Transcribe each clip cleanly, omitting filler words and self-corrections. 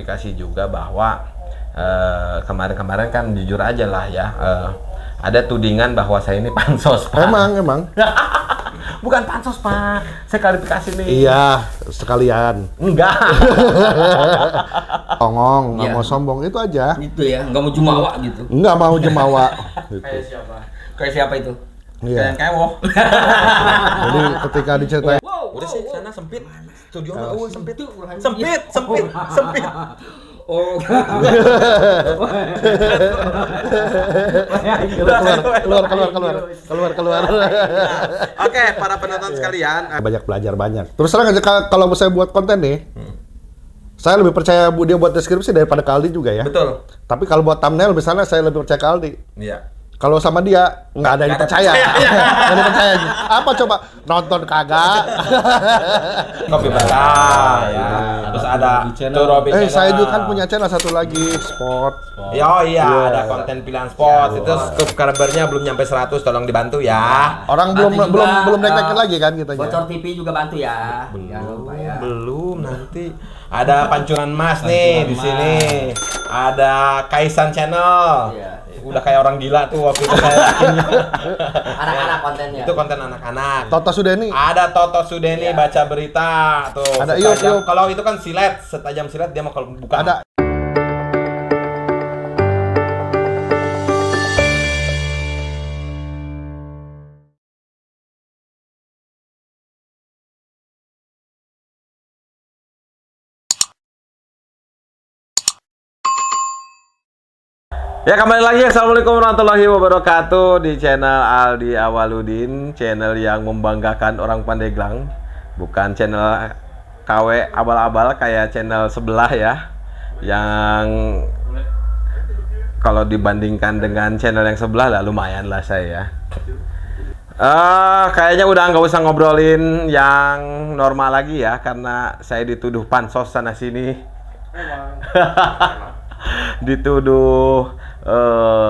klarifikasi juga bahwa kemarin-kemarin kan jujur aja lah ya, ada tudingan bahwa saya ini pansos, Pak. Emang. Bukan pansos, Pak. Saya klarifikasi nih. Iya, sekalian. Enggak. Ongong, nggak Iya. mau sombong, itu aja. Gitu ya, nggak mau jumawa gitu. Nggak mau jemawa. Gitu. Kayak siapa? Kayak siapa itu? Iya. Kayak kewoh. Jadi ketika diceritain, Udah sih, sana sempit. Studio sempit. Sempit. Sempit. Oh. keluar. Oke, para penonton sekalian. Banyak belajar banyak. Terus terang aja kalau saya buat konten nih, saya lebih percaya dia buat deskripsi daripada ke Aldi juga ya. Betul. Tapi kalau buat thumbnail misalnya saya lebih percaya ke Aldi. Iya. Kalau sama dia nggak ada yang percaya. Nggak ada yang percaya. Apa coba nonton kagak? Kopi Berkah ya. Terus ada Turobi Channel. Saya juga kan punya channel satu lagi, Sport. Oh iya, ada konten pilihan sport. Itu subscribernya belum nyampe 100, tolong dibantu ya. Orang Nanti juga, belum naik-naikin lagi kan kitanya. Bocor TV juga bantu ya. Jangan lupa ya. Belum nanti. Ada Pancuran Mas nih di sini. Ada Kaisan Channel. Iya. Udah kayak orang gila tuh waktu itu saya yakinnya. Anak-anak kontennya. Itu konten anak-anak. Toto Sudeni. Ada Toto Sudeni Iya. baca berita tuh. Ada setajam- Iup. Kalau itu kan silet, setajam silet dia mau kalau buka. Ada. Ya kembali lagi, assalamualaikum warahmatullahi wabarakatuh di channel Aldi Awaludin, channel yang membanggakan orang Pandeglang, bukan channel KW abal-abal kayak channel sebelah ya, yang kalau dibandingkan dengan channel yang sebelah lah lumayan lah saya. Kayaknya udah nggak usah ngobrolin yang normal lagi ya, karena saya dituduh pansos sana sini. Dituduh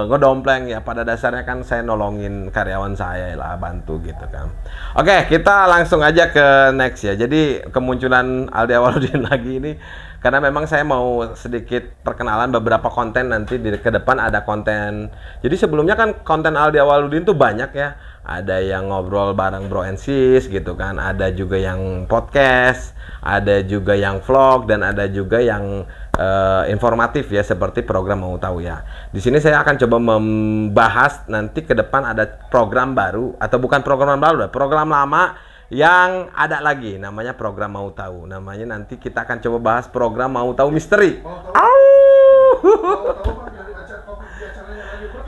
ngedompleng ya, pada dasarnya kan saya nolongin karyawan saya lah, bantu gitu kan. Oke, kita langsung aja ke next ya. Jadi kemunculan Aldi Awaludin lagi ini karena memang saya mau sedikit perkenalan beberapa konten nanti ke depan ada konten. Jadi sebelumnya kan konten Aldi Awaludin tuh banyak ya. Ada yang ngobrol bareng Bro and Sis gitu kan, ada juga yang podcast, ada juga yang vlog, dan ada juga yang informatif ya, seperti program Mau Tahu ya. Di sini saya akan coba membahas nanti ke depan ada program baru, atau bukan program baru, program lama yang ada lagi, namanya program Mau Tahu. Namanya nanti kita akan coba bahas program Mau Tahu Misteri.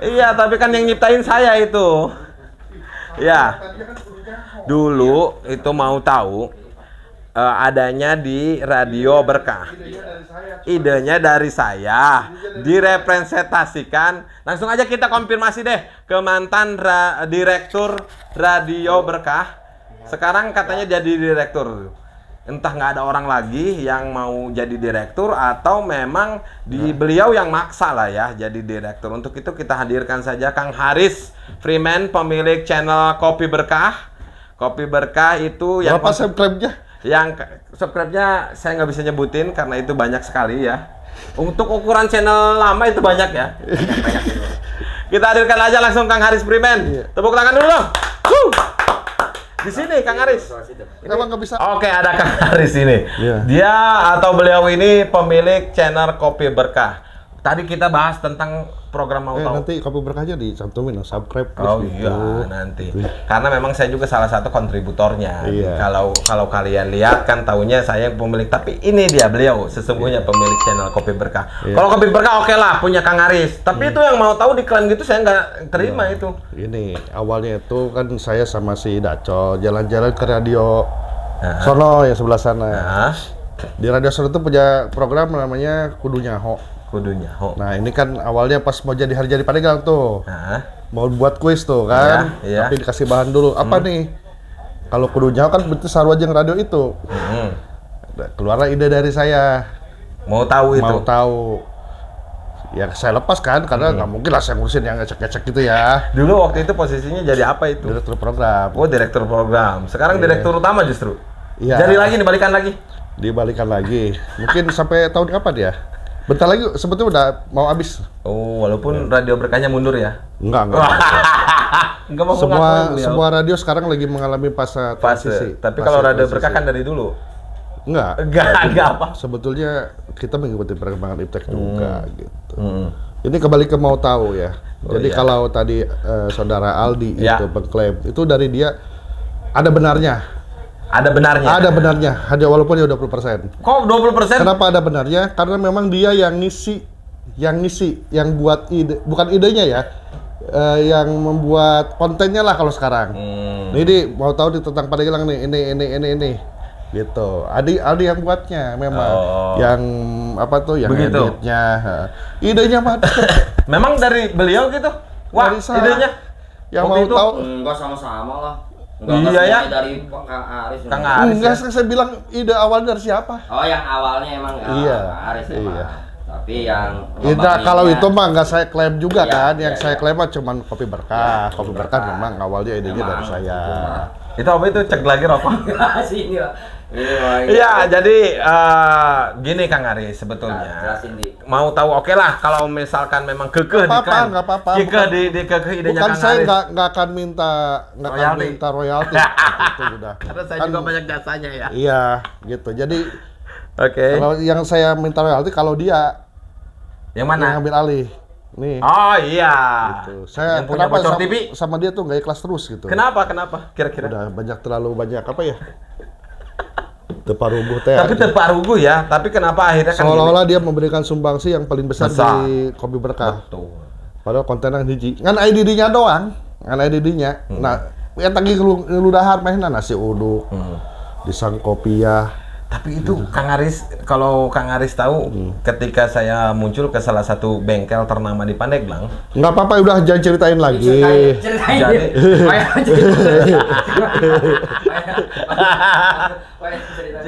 Iya, tapi kan yang nyiptain saya itu. Ya, dulu itu Mau Tahu adanya di Radio Berkah. Idenya dari saya, direpresentasikan. Langsung aja kita konfirmasi deh ke mantan direktur Radio Berkah. Sekarang katanya jadi direktur. Entah nggak ada orang lagi yang mau jadi direktur, atau memang beliau yang maksa lah ya jadi direktur. Untuk itu kita hadirkan saja Kang Haris Freeman, pemilik channel Kopi Berkah. Kopi Berkah itu yang Berapa subscribe-nya? Yang subscribe-nya saya nggak bisa nyebutin karena itu banyak sekali ya. Untuk ukuran channel lama itu banyak ya. Kita hadirkan aja langsung Kang Haris Freeman. Tepuk tangan dulu dong. Di sini Kang Haris. Emang nggak bisa? Oke, ada Kang Haris ini. Iya. Dia atau beliau ini pemilik channel Kopi Berkah. Tadi kita bahas tentang program Mau Tahu. Nanti Kopi Berkahnya dicantumin, subscribe. Oh gitu. iya, nanti. Karena memang saya juga salah satu kontributornya. Iya. Kalau kalian lihat kan taunya saya yang pemilik, tapi ini dia beliau sesungguhnya pemilik channel Kopi Berkah. Iya. Kalau Kopi Berkah oke lah punya Kang Haris. Tapi itu yang Mau Tahu diklaim gitu saya nggak terima itu. Ini awalnya itu kan saya sama si Daco jalan-jalan ke radio sono yang sebelah sana. Nah, Di radio sono itu punya program namanya Kudu Nyaho. kudunya. Oh. Nah ini kan awalnya pas mau jadi hari jadi Pandeglang tuh, Nah, mau buat kuis tuh kan, Iya, iya. tapi dikasih bahan dulu. Apa nih? Kalau Kudu Nyaho kan berarti Sarwajeng radio itu. Keluarlah ide dari saya. Mau tahu itu. Mau tahu. Ya saya lepas kan, karena nggak mungkin lah saya ngurusin yang ngecek-ngecek gitu ya. Dulu waktu itu posisinya jadi apa itu? Direktur program. Oh, direktur program. Sekarang direktur utama justru. Iya. Jadi lagi dibalikan lagi. Dibalikan lagi. Mungkin sampai tahun kapan ya? Bentar lagi sebetulnya udah mau habis. Oh, walaupun radio berkahnya mundur ya? Enggak. Enggak mau Semua ngakuin beliau. semua radio sekarang lagi mengalami fase transisi. Tapi Fase kalau radio transisi. berkah kan dari dulu. Enggak apa. Sebetulnya kita mengikuti perkembangan iptek juga gitu. Ini kembali ke mau tahu ya. Jadi kalau tadi saudara Aldi itu mengklaim itu dari dia ada benarnya. Ada benarnya. Ada benarnya. Ada walaupun dia 20%. Kok 20%? Kenapa ada benarnya? Karena memang dia yang ngisi, yang buat ide, bukan idenya ya, yang membuat kontennya lah kalau sekarang. Ini mau tahu tentang Pandeglang nih, ini, gitu. Aldi yang buatnya memang, yang apa tuh, yang begitu. editnya, idenya mah. Memang dari beliau gitu? Wah, Dari saya. idenya? Yang Waktu mau itu? tahu. Enggak sama-sama lah. Iya ya. Dari Kang Aris. Kang Aris. Enggak, ya? saya bilang ide awalnya dari siapa? Oh, yang awalnya emang Iya. Kang Aris emang. Iya. Tapi yang Kalau itu mah nggak saya klaim juga Iya, kan, iya, yang saya iya. klaim mah cuman kopi berkah. Kopi berkah Berkah. memang awalnya idenya dari saya. Itu apa itu? Cek lagi rokok? sini lah. Ini mah. Iya, jadi gini Kang Aris sebetulnya. Jelasin di. Mau tahu oke lah kalau misalkan memang kekeh Nggak apa-apa. Kekeh di kekeh idenya Bukan Kang saya Aris. nggak akan minta royalti. Itu udah. Karena saya Kan- juga banyak jasanya ya. Iya, gitu. Jadi Oke. kalau yang saya minta royalti kalau dia Yang yang mana? ngambil alih. Nih. Oh iya. Gitu. Saya Yang punya kenapa bocor sama, TV? sama dia tuh nggak ikhlas terus gitu. Kenapa? Kira-kira? Udah terlalu banyak apa ya? Teparugu teh. Tapi terparugu ya. Tapi kenapa akhirnya kan Seolah-olah dia memberikan sumbangsi yang paling besar Besar. di Kopi Berkah. Betul. Padahal konten yang hiji. Ngan IDD-nya doang. Ngan IDD-nya. Nah, yang tadi ngeludahar mainan nasi uduk. Disang kopiah. Tapi itu Kang Aris, kalau Kang Aris tahu, ketika saya muncul ke salah satu bengkel ternama di Pandeglang, Nggak apa-apa, udah jangan ceritain lagi. Ceritain. Jadi-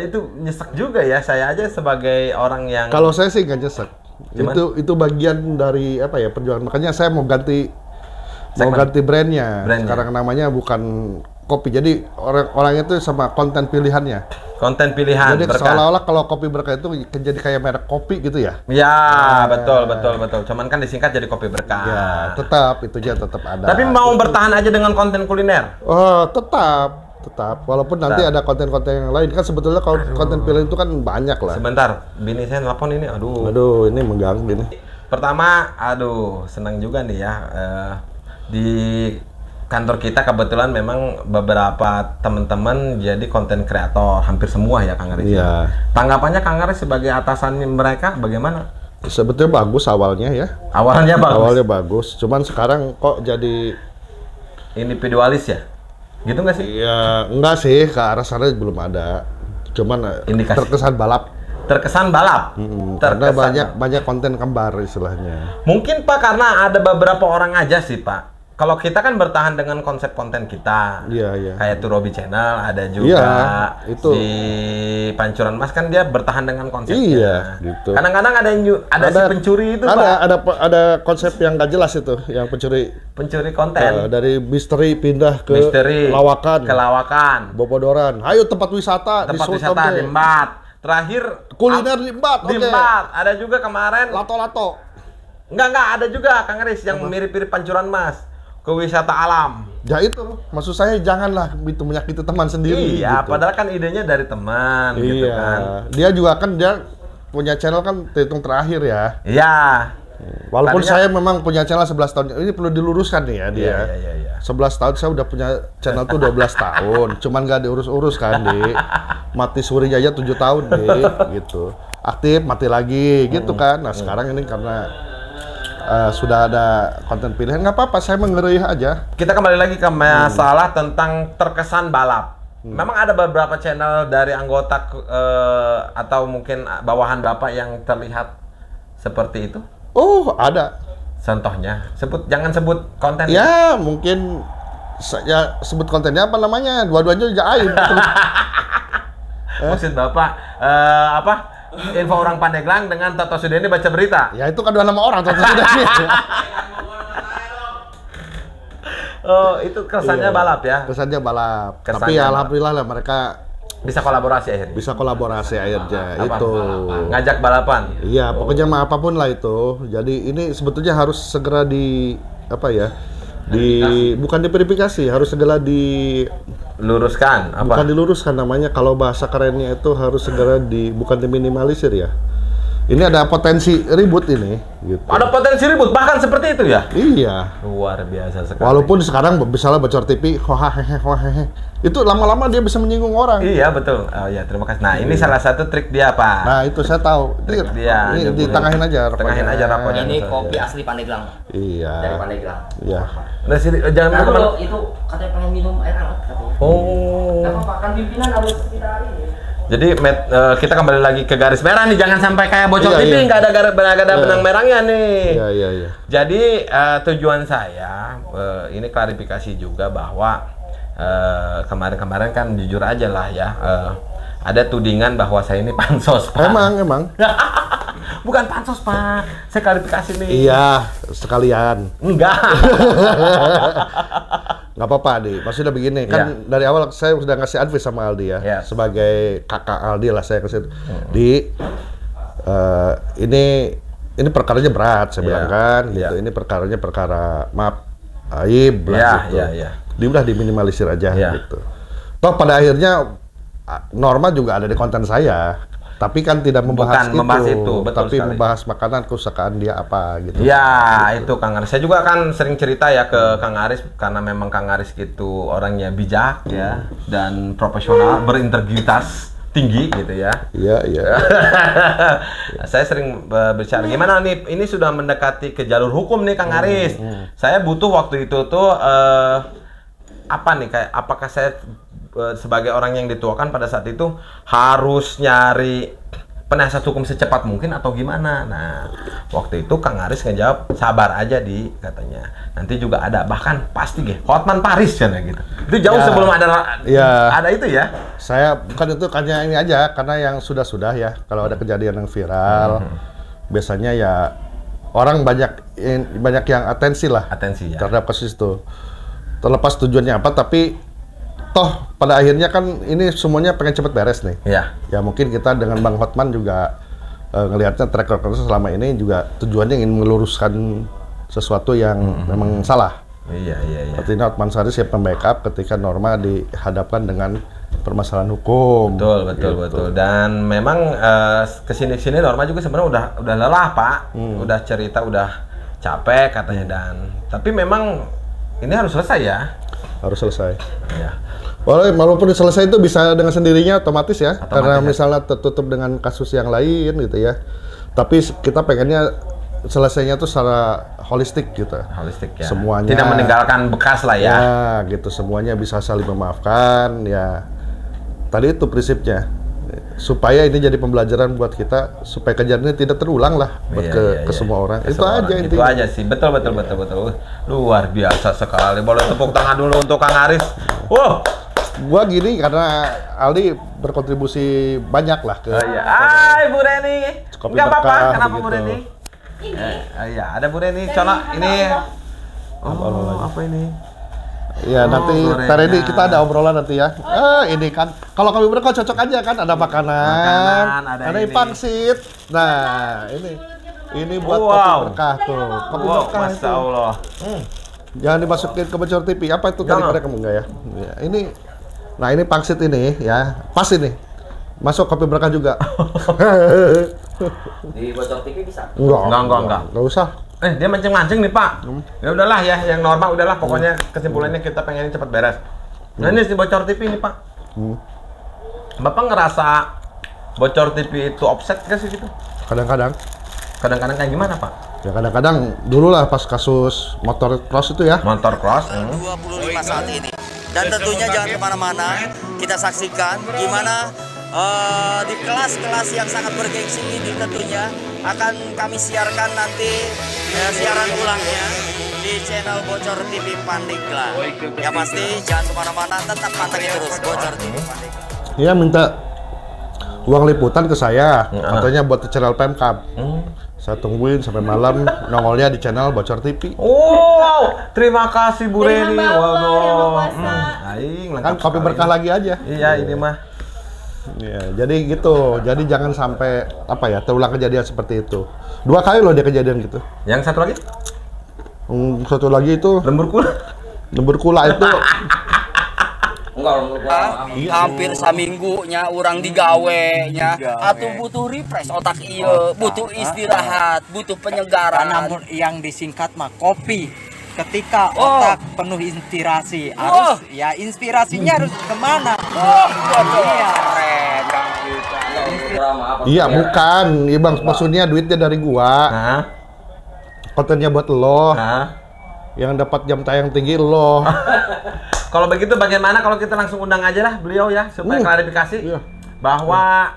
itu nyesek juga ya. Saya aja sebagai orang yang Kalau saya sih nggak nyesek. Cuman- Itu bagian dari apa ya, perjuangan. Makanya saya mau ganti Segmen. brandnya. Brandnya. Sekarang namanya bukan kopi. Jadi orang itu sama konten pilihannya. konten pilihan Jadi berkah. seolah-olah kalau Kopi Berkah itu jadi kayak merek kopi gitu ya. Ya, betul. Cuman kan disingkat jadi kopi berkah. Ya, tetap itu aja tetap ada. Tapi mau bertahan aja dengan konten kuliner. Oh, tetap. Walaupun nanti ada konten-konten yang lain kan sebetulnya kalau konten pilihan itu kan banyak lah. Sebentar, bini saya nelpon ini. Aduh. Aduh, ini mengganggu ini. Pertama, senang juga nih ya. Di kantor kita kebetulan memang beberapa teman-teman jadi konten kreator, hampir semua ya Kang Aris. Iya. Tanggapannya Kang Aris sebagai atasan mereka bagaimana? Sebetulnya bagus awalnya ya. Awalnya bagus. Awalnya bagus, cuman sekarang kok jadi Individualis ya? Gitu nggak sih? ya enggak sih, ke arah sana belum ada. Cuman Indikasi. terkesan balap. Terkesan balap. Karena Terkesan. banyak konten kembar istilahnya. Mungkin Pak karena ada beberapa orang aja sih Pak. Kalau kita kan bertahan dengan konsep konten kita. Iya. Kayak Turobi Channel ada juga. Iya, itu. Si Pancuran Mas kan dia bertahan dengan konsepnya. Iya, gitu. Kadang-kadang ada si pencuri itu Pak. Ada konsep yang nggak jelas itu, yang pencuri Pencuri konten. dari misteri pindah ke Misteri. lawakan, Ke lawakan. Bobodoran. Ayo tempat wisata Tempat di wisata Sultan di Embat. Terakhir kuliner di Embat. di oke. Embat. Ada juga kemarin. Lato-lato. Enggak ada juga Kang Aris yang mirip-mirip Pancuran Mas. Ke wisata alam. Ya itu, maksud saya janganlah itu menyakiti teman sendiri. Iya, gitu. padahal kan idenya dari teman gitu Iya. kan. Dia juga kan dia punya channel kan terhitung terakhir ya. Iya. Walaupun Tadinya- saya memang punya channel 11 tahun. Ini perlu diluruskan nih ya dia. Iya. 11 tahun saya udah punya channel tuh 12 tahun. Cuman gak diurus-urus kan, Di. Mati suri aja 7 tahun, Di. Gitu. Aktif, mati lagi gitu kan. Nah, sekarang ini karena sudah ada konten pilihan, nggak apa-apa, saya mengerih aja. Kita kembali lagi ke masalah tentang terkesan balap. Memang ada beberapa channel dari anggota atau mungkin bawahan Bapak yang terlihat seperti itu? Oh, ada. Contohnya, jangan sebut konten. Ya, mungkin saya sebut kontennya apa namanya, dua-duanya juga aib. Maksud Bapak apa? Info orang Pandeglang dengan Toto Sudeni baca berita. Ya itu kan dua nama orang, tentu sudah. Oh, itu kesannya Iya. balap ya. Kesannya balap. Kesannya Tapi balap. alhamdulillah lah mereka Bisa kolaborasi akhirnya. Bisa kolaborasi akhirnya Apa? itu. Ngajak balapan. Iya, pokoknya mah apapun lah itu. Jadi ini sebetulnya harus segera bukan diverifikasi, harus segera Luruskan apa? bukan diluruskan namanya, kalau bahasa kerennya itu harus segera bukan diminimalisir ya. Ini ada potensi ribut ini gitu. Ada potensi ribut bahkan seperti itu ya? Iya. Luar biasa sekali. Walaupun sekarang misalnya Bocor TV, itu lama-lama dia bisa menyinggung orang. Iya betul. Oh ya terima kasih. Nah ini salah satu trik dia Pak. Nah itu saya tahu. Trik dia. Ini ditengahin aja. Tengahin aja rapotnya. Ini kopi asli Pandeglang. Iya. Dari Pandeglang. Iya. Nah sini jangan Nah, kemana. itu katanya pengen minum air hangat katanya. Oh. Gak apa-apa, kan pimpinan harus kita hari ini. Jadi kita kembali lagi ke garis merah nih, jangan sampai kayak Bocor Iya, TV iya. nggak ada benang merahnya nih. Iya. Jadi tujuan saya ini klarifikasi juga bahwa kemarin-kemarin kan jujur aja lah ya, ada tudingan bahwa saya ini pansos Pak. Emang. Bukan pansos Pak, saya klarifikasi nih. Iya, sekalian. Enggak. Nggak apa-apa, Aldi. Maksudnya begini, kan dari awal saya sudah ngasih advice sama Aldi ya. Iya. Sebagai kakak Aldi lah saya kasih. Ini perkaranya berat, saya bilang kan. Gitu. Ini perkaranya perkara maaf, aib lah gitu. Udah diminimalisir aja gitu. Toh pada akhirnya norma juga ada di konten saya. Tapi kan tidak membahas itu, betul tapi sekali. membahas makanan kesukaan dia apa gitu. Ya, itu Kang Aris. Saya juga kan sering cerita ya ke Kang Aris karena memang Kang Aris itu orangnya bijak ya dan profesional, berintegritas tinggi gitu ya. Iya. Saya sering bicara gimana nih, ini sudah mendekati ke jalur hukum nih Kang Aris. Saya butuh waktu itu tuh apa nih, kayak apakah saya sebagai orang yang dituakan pada saat itu harus nyari penasihat hukum secepat mungkin atau gimana. Nah, waktu itu Kang Aris ngejawab sabar aja katanya. Nanti juga ada, bahkan pasti Hotman Paris kan ya gitu. Itu jauh sebelum ada itu ya. Saya bukan itu hanya ini aja, karena yang sudah-sudah ya, kalau ada kejadian yang viral, biasanya ya orang banyak yang atensi ya terhadap kasus itu. Terlepas tujuannya apa, tapi toh pada akhirnya kan ini semuanya pengen cepet beres nih. Iya. Ya mungkin kita dengan Bang Hotman juga ngelihatnya track record selama ini juga tujuannya ingin meluruskan sesuatu yang memang salah. Iya. Artinya Hotman Sari siap membackup ketika Norma dihadapkan dengan permasalahan hukum. Betul. Dan memang kesini Norma juga sebenarnya udah lelah Pak. Udah cerita, udah capek katanya dan tapi memang ini harus selesai ya. Harus selesai. Ya. Walaupun selesai itu bisa dengan sendirinya otomatis ya. Karena misalnya tertutup dengan kasus yang lain gitu ya. Tapi kita pengennya selesainya tuh secara holistik gitu. Holistik ya. Semuanya. Tidak meninggalkan bekas lah ya. Ya gitu, semuanya bisa saling memaafkan ya. Tadi itu prinsipnya. Supaya ini jadi pembelajaran buat kita, supaya kejadian ini tidak terulang lah buat ke semua orang. Itu aja intinya. Itu aja sih. Betul. Luar biasa sekali. Boleh tepuk tangan dulu untuk Kang Aris. Gua gini karena Aldi berkontribusi banyak lah ke. Hai Bu Reni. Kopi Enggak apa-apa. berkah, Kenapa begitu. Bu Reni? Iya, ada Bu Reni. Coba ini. Apa ini? Ya nanti Reni kita ada obrolan nanti ya. Ini kan kalau kami berkah cocok aja kan, ada makanan, ada pangsit. Nah, ini buat kopi berkah tuh. Kopi berkah Masya itu. Allah. Jangan dimasukin ke Bocor TV. Apa itu tadi mereka enggak ya? Ini. Nah, ini pangsit ini ya. Pas ini. Masuk kopi berkah juga. Di Bocor TV bisa? Enggak. Enggak usah. Dia mancing-mancing nih Pak. Ya udahlah ya, yang normal udahlah. Pokoknya kesimpulannya kita pengen cepat beres. Nah ini si Bocor TV nih Pak. Bapak ngerasa Bocor TV itu offset gak sih gitu? Kadang-kadang. Kadang-kadang kayak gimana Pak? Ya kadang-kadang dulu lah pas kasus motor cross itu ya. Motor cross. 25 saat ini. Dan tentunya jangan kemana-mana, kita saksikan gimana di kelas-kelas yang sangat bergengsi ini tentunya akan kami siarkan nanti siaran ulangnya di channel Bocor TV Pandeglang. Ya pasti jangan kemana-mana, tetap pantengin terus Bocor TV Pandeglang. Iya minta uang liputan ke saya, katanya buat channel Pemkab. Saya tungguin sampai malam, nongolnya di channel Bocor TV. Wow, terima kasih Bu Reni. Kan kopi berkah lagi aja. Iya ini mah. Ya, jadi gitu. Jadi jangan sampai terulang kejadian seperti itu. 2 kali loh dia kejadian gitu. Yang satu lagi? Satu lagi itu Lembur kula. lembur kula itu hampir saminggunya orang digawenya atau butuh refresh otak iya, butuh istirahat, butuh penyegaran. Namun yang disingkat mah kopi. Ketika otak penuh inspirasi, harus ya inspirasinya harus kemana? Keren. iya bukan, iya bang, maksudnya duitnya dari gua, Hah? kontennya buat lo, Hah? yang dapat jam tayang tinggi lo. Kalau begitu bagaimana kalau kita langsung undang aja lah beliau ya supaya klarifikasi Iya. bahwa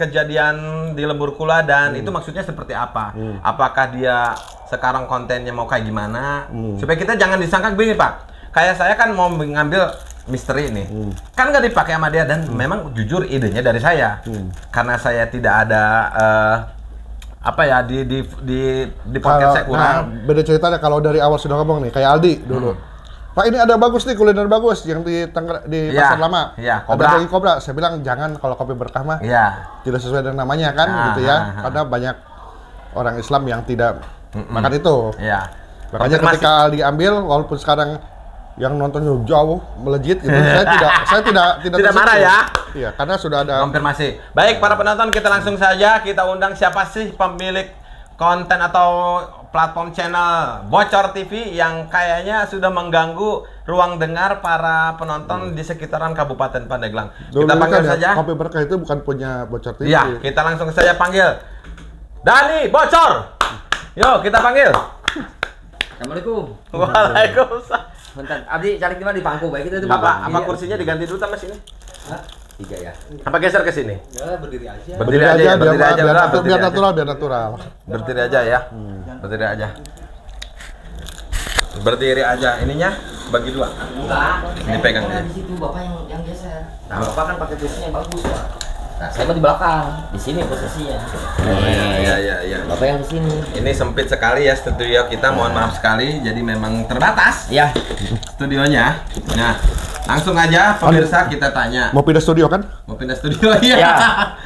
kejadian di Lembur Kula dan itu maksudnya seperti apa? Apakah dia sekarang kontennya mau kayak gimana? Supaya kita jangan disangka begini Pak. Kayak saya kan mau mengambil misteri ini, kan nggak dipakai sama dia dan memang jujur idenya dari saya, karena saya tidak ada di podcast saya kurang. Beda ceritanya kalau dari awal sudah ngomong nih, kayak Aldi dulu. Pak ini ada bagus nih, kuliner bagus yang di Pasar Lama. Iya, ada Kobra. daging kobra. Saya bilang jangan, kalau kopi berkah mah Iya. tidak sesuai dengan namanya kan, gitu ya. Karena banyak orang Islam yang tidak makan itu. Iya. Makanya Konfirmasi. ketika diambil, walaupun sekarang yang nontonnya jauh melejit gitu, saya tidak Tidak marah bersyukur. ya? Iya, karena sudah ada Konfirmasi. Baik para penonton, kita langsung saja kita undang siapa sih pemilik konten atau platform channel Bocor TV yang kayaknya sudah mengganggu ruang dengar para penonton di sekitaran Kabupaten Pandeglang. Dulu Kita panggil kan ya, saja. Kopi berkah itu bukan punya Bocor TV. Iya, kita langsung saja panggil Dani Bocor. Yuk, kita panggil. Assalamualaikum. Waalaikumsalam. Bentar, Abdi cari di mana di pangku baik itu Apa kursinya diganti dulu sama sini? Hah? 3 ya. Apa geser ke sini? Ya berdiri aja. Berdiri aja ya, berdiri aja. biar, udah, biar berdiri aja. natural, biar natural. Berdiri aja ya. Berdiri aja. Berdiri aja. Ininya bagi 2. Enggak. Ini pegang Saya dia. di situ Bapak yang geser. Nah, Bapak kan pakai kursinya bagus, Pak. Nah, saya mah di belakang. Di sini posisinya. Iya. Bapak yang di sini. Ini sempit sekali ya studio kita, mohon maaf sekali. Jadi memang terbatas Iya. studionya. Nah, langsung aja pemirsa kita tanya. Mau pindah studio kan? Mau pindah studio ya? Iya,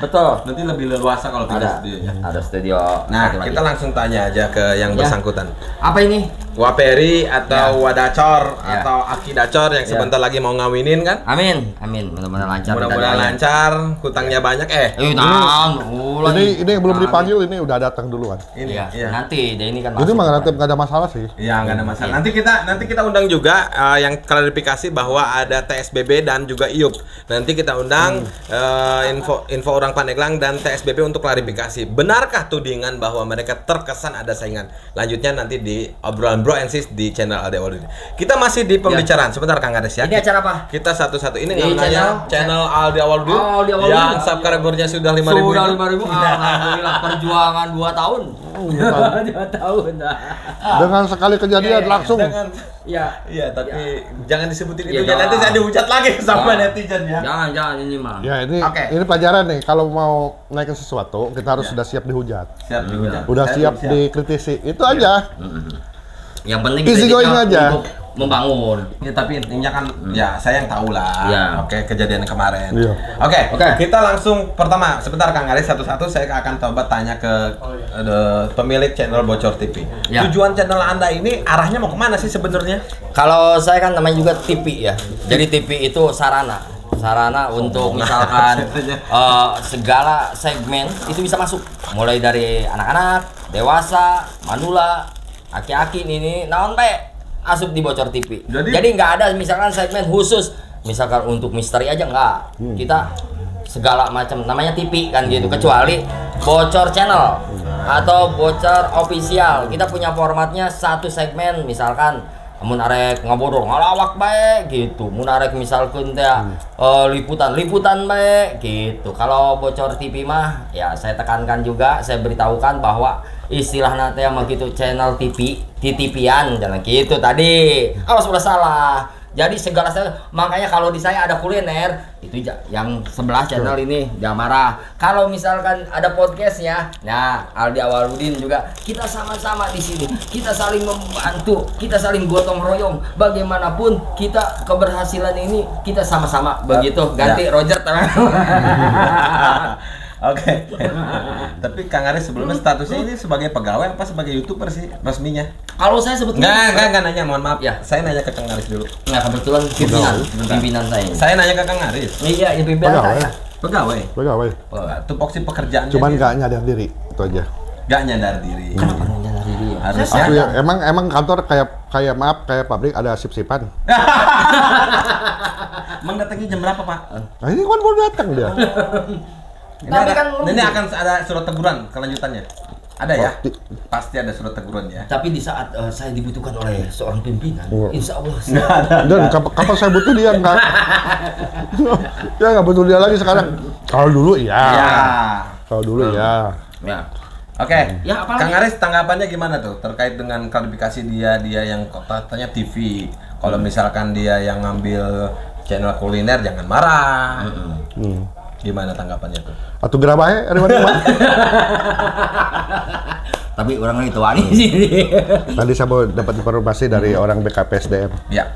betul. Nanti lebih leluasa kalau pindah studionya. Ada studio. Nah, satu lagi. kita langsung tanya aja ke yang Ya. bersangkutan. Apa ini? Waperi atau Wadacor Ya. atau Aki Dacor yang sebentar lagi mau ngawinin kan? Amin. Amin. Mudah-mudahan lancar. Mudah-mudahan lancar, hutangnya banyak. Ini belum dipanggil, ini udah datang duluan. Ini Iya, nanti dia ini kan Itu masuk. mah nggak ada masalah sih. ya nggak ada masalah. Iya. Nanti kita undang juga yang klarifikasi bahwa ada TSBB dan juga IUP. Nanti kita undang info orang Pandeglang dan TSBB untuk klarifikasi. Benarkah tudingan bahwa mereka terkesan ada saingan? Lanjutnya nanti di obrolan Bro and Sis di channel Aldi Awaludin. Kita masih di pembicaraan. Sebentar Kang Ades ya. Ini acara apa? Kita satu-satu ini Di namanya channel Aldi Awaludin. Oh, Aldi Awaludin. Yang subscribernya sudah 5.000. Sudah 5.000. Alhamdulillah perjuangan 2 tahun. 2 tahun. Dengan sekali kejadian langsung. Iya, tapi jangan disebutin Iya, itu. Nanti jangan. saya dihujat lagi sama netizen ya. Jangan ini mah. Ya ini Oke. ini pelajaran nih. Kalau mau naikin sesuatu, kita harus sudah siap dihujat. Siap dihujat. Udah Saya siap belum dikritisi. Itu aja. Yang penting Easy kritiknya going aja. untuk membangun. Ya, tapi intinya kan ya saya yang tahu lah. Iya. Oke, kejadian kemarin. Iya. Oke, Oke. kita langsung pertama sebentar Kang Aris satu-satu saya akan coba tanya ke pemilik channel Bocor TV. Ya. Tujuan channel Anda ini arahnya mau kemana sih sebenarnya? Kalau saya kan namanya juga TV ya. Jadi TV itu sarana untuk misalkan segala segmen itu bisa masuk. Mulai dari anak-anak, dewasa, manula, aki-aki ini naon teh asup di Bocor TV. Jadi nggak ada misalkan segmen khusus misalkan untuk misteri aja nggak. Kita segala macam namanya TV kan gitu, kecuali Bocor channel atau Bocor official. Kita punya formatnya satu segmen misalkan mun arek ngobrol ngalawak bae gitu. Mun arek misalkan teh liputan bae gitu. Kalau Bocor TV mah ya saya tekankan juga, saya beritahukan bahwa istilah nanti mah gitu channel TV, titipian jangan gitu tadi. Awas udah salah. Jadi segala makanya kalau di saya ada kuliner itu yang sebelah channel ini jangan marah. Kalau misalkan ada podcastnya, nah Aldi Awaludin juga kita sama-sama di sini. Kita saling membantu, kita saling gotong royong. Bagaimanapun kita keberhasilan ini kita sama-sama begitu. Ganti Roger Oke. Tapi Kang Aris sebelumnya statusnya ini sebagai pegawai apa sebagai YouTuber sih resminya? Kalau saya sebetulnya Enggak nanya, mohon maaf ya. Saya nanya ke Kang Aris dulu. Nah, kebetulan pimpinan saya. Saya nanya ke Kang Aris. Iya, ya pimpinan saya. Pegawai. Tupoksi pekerjaan. Cuman nggak nyadar diri, itu aja. Nggak nyadar diri. Kenapa nyadar diri? Harusnya. Aku ya, emang kantor kayak pabrik ada sip-sipan. Mendatangi jam berapa, Pak? Nah ini kan baru datang dia. Ini akan ada surat teguran kelanjutannya. Ada ya? Pasti ada surat teguran ya. Tapi di saat saya dibutuhkan oleh seorang pimpinan, insya Allah. Dan kapan saya butuh dia enggak? Ya nggak butuh dia lagi sekarang. Kalau dulu iya. Kalau dulu iya. Ya. Oke. Ya, apalagi? Kang Aris tanggapannya gimana tuh terkait dengan klarifikasi dia yang katanya TV. Kalau misalkan dia yang ngambil channel kuliner jangan marah. Gimana tanggapannya tuh? Atau gerabahnya dari mana? Tapi orang itu wani sih. Tadi saya mau dapat informasi dari orang BKPSDM Ya.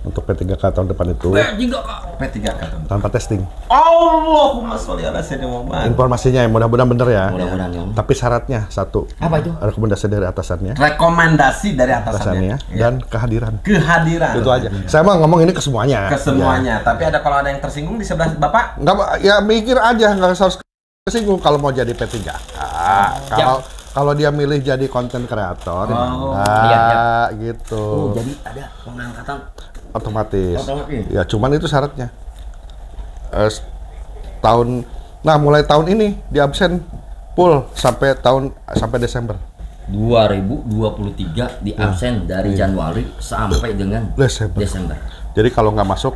untuk P3K tahun depan itu P3K tuh. tanpa testing. Allahumma sholli ala sayyidina Muhammad. Informasinya ya mudah-mudahan bener ya. Mudah-mudahan ya. Tapi syaratnya satu. Apa itu? Rekomendasi dari atasannya. Rekomendasi dari atasannya Dan kehadiran. Kehadiran. Itu aja. Saya mau ngomong ini ke semuanya. Ke semuanya. Tapi kalau ada yang tersinggung di sebelah Bapak? Enggak, ya mikir aja, nggak harus kesinggung kalau mau jadi P3K. Kalau dia milih jadi konten kreator, gitu. Jadi ada pengangkatan Otomatis. Otomatis. Ya, cuman itu syaratnya. Mulai tahun ini di absen full sampai Desember. 2023 di absen dari Januari sampai dengan Desember. Jadi kalau nggak masuk,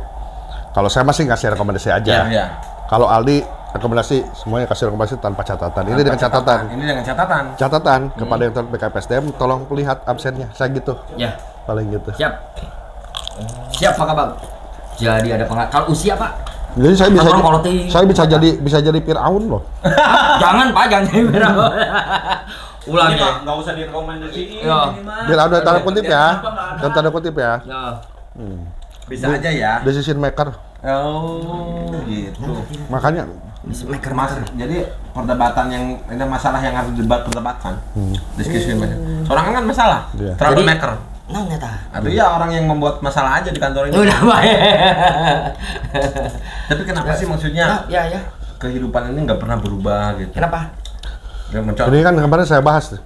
kalau saya masih ngasih rekomendasi aja. Iya. Kalau Aldi rekomendasi semuanya kasih rekomendasi tanpa catatan. Ini dengan catatan. Ini dengan catatan. Catatan kepada yang BKPSDM, tolong lihat absennya. Saya gitu. Ya. Paling gitu. Siap. Siap Pak Kabang. Jadi ada kalau usia Pak? Jadi saya bisa Kalau bisa jadi Firaun loh. Jangan Pak, jangan jadi Firaun. Ulangi. Nggak usah direkomendasiin. Biar ada tanda kutip ya. Dan tanda kutip ya. Bisa aja ya. Decision maker. Oh, gitu. Makanya jadi perdebatan yang ini masalah yang harus diperdebatkan. Diskusi soalnya kan masalah. Iya. Troublemaker. Nanya ta. Aduh ya orang yang membuat masalah aja di kantor ini. Udah baik. Tapi kenapa sih maksudnya? Ya. Kehidupan ini nggak pernah berubah gitu. Kenapa? ini kan kemarin saya bahas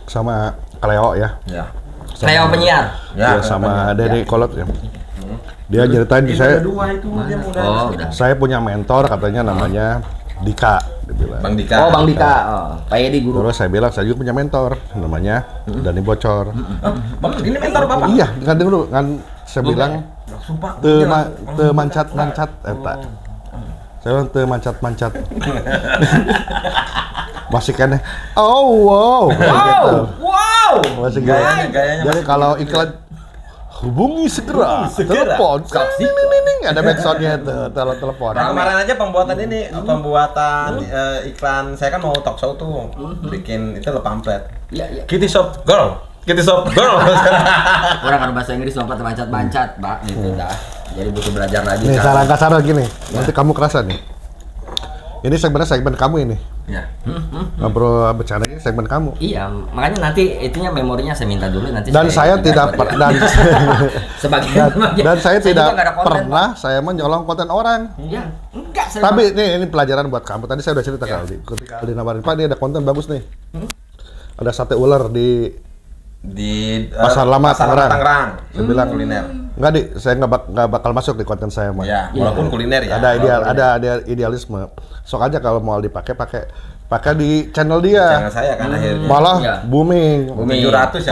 sama Kaleo ya. Ya. Kayak penyiar. Ya, sama Denny Kolot ya. Dia ceritain saya. Dua itu dia Udah. Saya punya mentor katanya namanya Dika, dia bilang. Bang Dika. Oh, Bang Dika. Oh, Pak Edi guru. Terus saya bilang saya juga punya mentor namanya Dani Bocor. Bang, ini mentor Bapak. Iya, kan dulu kan saya bilang Sumpah. te mancat eta. Saya bilang te mancat. Masih kan wow. Masih gayanya. Jadi kalau iklan hubungi segera. Telepon. Ini ada backsoundnya itu, telepon. Nah, kemarin aja pembuatan iklan saya kan mau talk show tuh bikin itu pamflet. Iya. Kitty Shop Girl. Orang kan bahasa Inggris lompat mancat, Pak. Gitu dah. Jadi butuh belajar lagi. Nih cara kasar gini. Nanti kamu kerasa nih. Ini segmen kamu ini. Ya. Ngobrol bercanda ini segmen kamu. Iya, makanya nanti itunya memorinya saya minta dulu nanti. Dan saya tidak dan saya tidak pernah saya menyolong konten orang. Iya, enggak. Tapi ini pelajaran buat kamu. Tadi saya udah cerita ke Aldi. Ketika Aldi nawarin, Pak, ini ada konten bagus nih. Ada sate ular di Pasar Lama Tangerang. Saya bilang kuliner. Enggak, Di, saya nggak bakal masuk di konten saya, Mas. Ya, walaupun kuliner ya. Ada idealisme. Sok aja kalau mau dipakai pakai di channel dia. Channel saya kan akhirnya. Malah booming. 700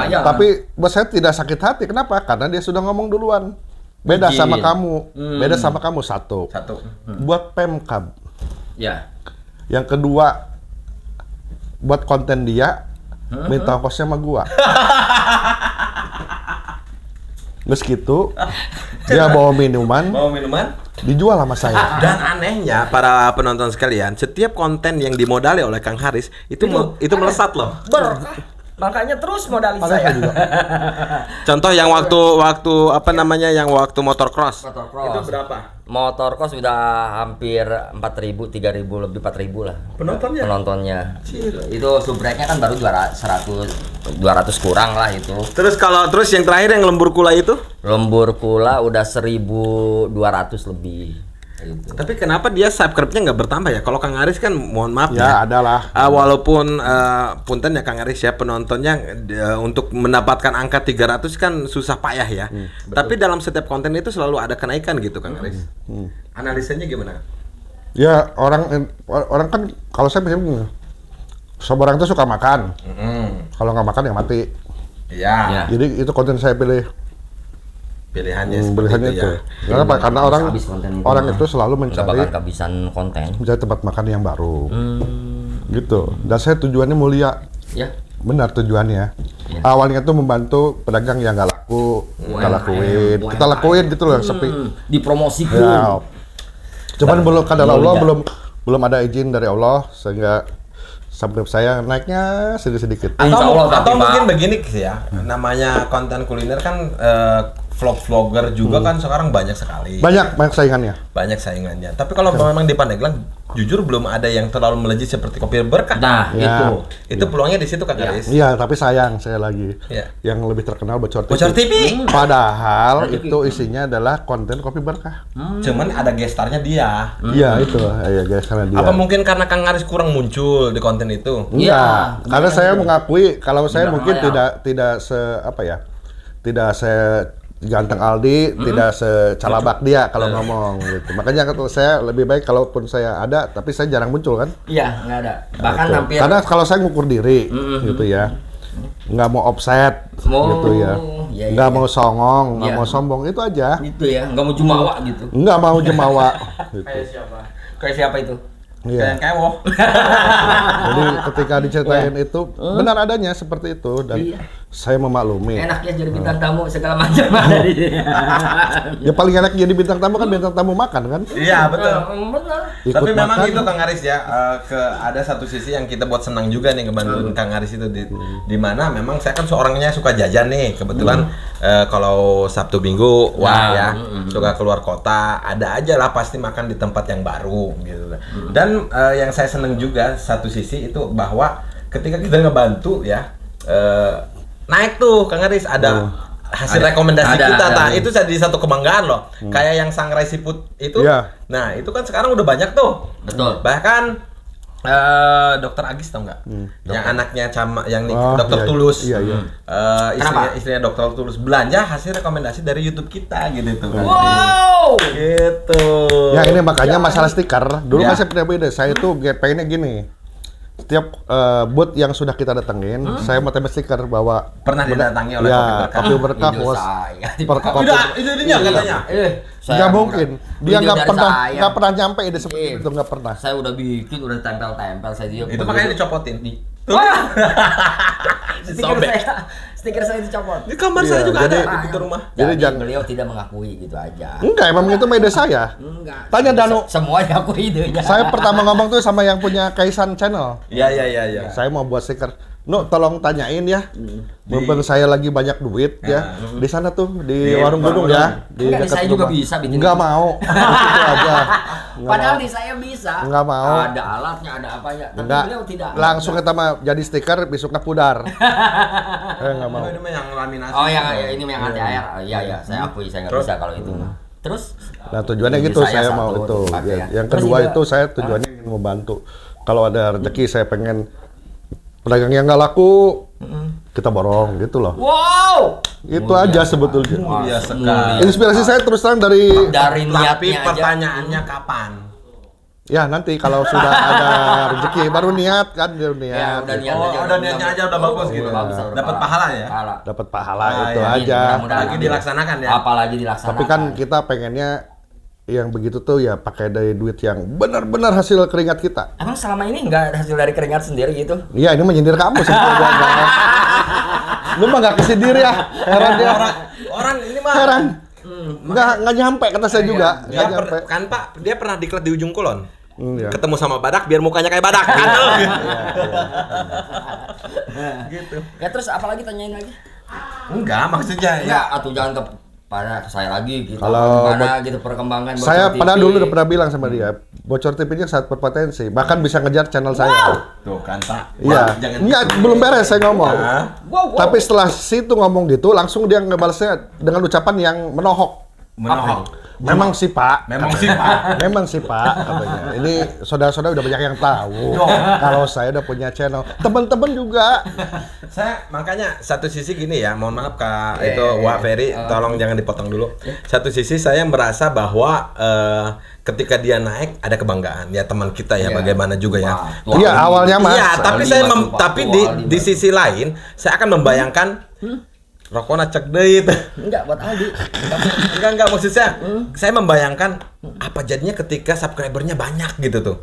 ya. Tapi buat saya tidak sakit hati. Kenapa? Karena dia sudah ngomong duluan. Beda sama kamu. Beda sama kamu satu. Buat Pemkab. Ya. Yang kedua buat konten dia minta ongkosnya sama gua. Terus gitu, dia bawa minuman, dijual sama saya. Dan anehnya para penonton sekalian, setiap konten yang dimodali oleh Kang Haris itu melesat loh. Berkah. Makanya terus modali Makanya saya. juga. Contoh yang waktu apa namanya yang waktu motocross. Motor Itu berapa? Motor cross udah hampir 4.000, 3.000 lebih 4.000 lah. Penontonnya. Itu subrek-nya kan baru 200 kurang lah itu. Terus yang terakhir yang lembur kula itu? Lembur kula udah 1.200 lebih. Gitu. Tapi kenapa dia subscribe-nya nggak bertambah ya? Kalau Kang Aris kan mohon maaf Ya, adalah. walaupun punten ya Kang Aris ya, penontonnya untuk mendapatkan angka 300 kan susah payah ya. Tapi dalam setiap konten itu selalu ada kenaikan gitu Kang Aris. Analisanya gimana? Ya orang kan kalau saya bilang semua orang itu suka makan. Kalau nggak makan ya mati. Iya. Jadi itu konten saya pilih. Pilihannya Pilihannya seperti itu. ya. Karena apa? Karena Habis konten itu orang mah. itu selalu Nggak mencari bakal kehabisan konten. tempat makan yang baru. Gitu. Dan saya tujuannya mulia. Ya. Benar tujuannya. Awalnya tuh membantu pedagang yang nggak laku, kita lakuin. Kita lakuin gitu loh yang sepi. Dipromosikan. Ya. Cuman belum kadar Allah belum ada izin dari Allah sehingga sampai saya naiknya sedikit-sedikit. Insya Allah, Atau tapi, mungkin Pak. begini sih ya, namanya konten kuliner kan vlogger juga kan sekarang banyak sekali. Banyak saingannya. Banyak saingannya. Tapi kalau memang di Pandeglang, jujur belum ada yang terlalu melejit seperti Kopi Berkah. Nah, Ya. Itu peluangnya di situ Kang Aris. Iya, tapi sayang saya lagi. Iya. Yang lebih terkenal Bocor TV. Bocor TV. Padahal itu isinya adalah konten Kopi Berkah. Cuman ada gestarnya dia. Iya, itu. Ya guys, karena dia. Apa mungkin karena Kang Aris kurang muncul di konten itu? Enggak, karena saya mengakui kalau saya Tidak mungkin layak. tidak tidak ganteng Aldi, tidak secalabak dia kalau ngomong gitu. Makanya kalau saya lebih baik kalaupun saya ada, tapi saya jarang muncul kan. Iya, nggak ada. Bahkan Gitu. hampir. Karena kalau saya ngukur diri gitu ya, nggak mau offset Oh, gitu ya, iya, nggak iya. mau songong, nggak Iya. mau sombong itu aja, Itu ya, nggak mau jumawa gitu. nggak mau jemawa. Gitu. Kayak siapa itu? Iya. Kayak kewoh. Jadi ketika diceritain itu benar adanya seperti itu dan Iya. saya memaklumi. Enak ya jadi bintang tamu segala macam ada di sini. Ya paling enak jadi bintang tamu kan bintang tamu makan kan. Iya, betul. Benar. Ikut Tapi memang makan. gitu Kang Aris ya, ada satu sisi yang kita buat senang juga nih ngebantuin Kang Aris itu di mana memang saya kan seorangnya suka jajan nih kebetulan kalau Sabtu Minggu wah ya suka keluar kota ada aja lah pasti makan di tempat yang baru gitu. Dan yang saya senang juga satu sisi itu bahwa ketika kita ngebantu ya naik tuh Kang Aris ada hasil rekomendasi kita, nah itu jadi satu kebanggaan loh. Kayak yang Sangrai Seafood itu, Iya. nah itu kan sekarang udah banyak tuh. Betul. Bahkan Dokter Agis tau nggak? Yang anaknya yang Oh, Dokter iya, Tulus. iya, iya. Istrinya Dokter Tulus belanja hasil rekomendasi dari YouTube kita gitu tuh. Kang Aris. Wow. Gitu. Ya ini makanya masalah stiker. Dulu Ya. kan saya punya ide. Saya tuh pengennya gini. Setiap booth yang sudah kita datengin, saya mau tempel stiker bahwa Pernah didatangi oleh Kopi ya, Berkah. Kopi Berkah Video was saya. Udah, itu dia katanya. nggak mungkin. Dia Video nggak dari saya. pernah nyampe ide seperti itu, nggak pernah. Saya udah bikin, udah tempel-tempel saya dia. Itu makanya dicopotin. Wah. Sobek. Stiker saya dicopot. Di kamar Iya, saya juga jadi- ada di pintu rumah. Jadi Jadi jangan- beliau tidak mengakui gitu aja. Enggak, emang itu ide saya. Enggak. Tanya Danu. Semua diakui idenya. Saya pertama ngomong tuh sama yang punya Kaisan Channel. Iya. Saya mau buat stiker. No, tolong tanyain ya. Mumpung saya lagi banyak duit ya. Di sana tuh di warung gunung ya. Enggak, di saya dekat juga rumah. bisa bikin Enggak itu. mau. Itu aja. Nggak Padahal mau. di saya bisa. Nggak mau. Ada alatnya, ada apanya. Tapi Enggak. beliau tidak. Langsung kita mah jadi stiker besoknya pudar. Enggak mau. Ini mah yang laminasi. Oh ya, ini yang anti air. Oh, iya ya, saya akui saya nggak Terus? bisa kalau itu. Terus? Nah tujuannya Ide gitu saya satu mau itu. dipakai ya. Yang Terus kedua juga- itu saya tujuannya ingin membantu. Kalau ada rezeki saya pengen pedagang yang nggak laku kita borong gitu loh. Wow. Itu aja sebetulnya. Iya sekali. Inspirasi saya terus terang dari Dari Tapi niatnya aja. pertanyaannya kapan? ya nanti kalau sudah ada rezeki baru niat kan baru Ya, niat. udah niat Oh, aja. udah niatnya aja udah bagus gitu. bagus, Dapat pahala ya? Pahala. Dapat pahala Ah, itu iya. aja. Mudah-mudahan. Lagi dilaksanakan ya. Apalagi dilaksanakan. Tapi kan kita pengennya yang begitu tuh ya pakai dari duit yang benar-benar hasil keringat kita. Emang selama ini nggak ada hasil dari keringat sendiri gitu? Iya ini menyindir kamu sebetulnya. Lu mah nggak kasih diri ya. Heran dia. Orang ini mah Heran. Nggak nyampe kata saya juga. Nggak Dia nyampe. kan Pak, dia pernah diklat di ujung kulon. Iya. Ketemu sama badak biar mukanya kayak badak kan. Gitu. Ya terus apalagi tanyain lagi? Enggak, maksudnya ya. Ya, atau jangan kepada saya lagi gitu. Kalau Gimana gitu perkembangan Saya Bocor padahal TV. dulu udah pernah bilang sama dia, Bocor TV-nya sangat berpotensi, bahkan bisa ngejar channel saya. Tuh kan Pak. Iya. Jangan Enggak, gitu. belum beres saya ngomong. Hah? Tapi setelah situ ngomong gitu, langsung dia ngebalasnya dengan ucapan yang menohok. Menohok. Memang sih Pak. Memang sih Pak. Memang sih Pak, katanya. Ini saudara-saudara udah banyak yang tahu. Kalau saya udah punya channel, teman-teman juga. Saya makanya satu sisi gini ya, mohon maaf Kak itu Wak Ferry, tolong jangan dipotong dulu. Satu sisi saya merasa bahwa ketika dia naik ada kebanggaan ya teman kita ya, bagaimana juga ya. Iya, awalnya Mas. Iya, tapi Aldi saya masuk, Pak. tapi Aldi di sisi lain saya akan membayangkan rokoknya cek deh itu. Enggak buat Aldi. Enggak maksud saya membayangkan apa jadinya ketika subscribernya banyak gitu tuh.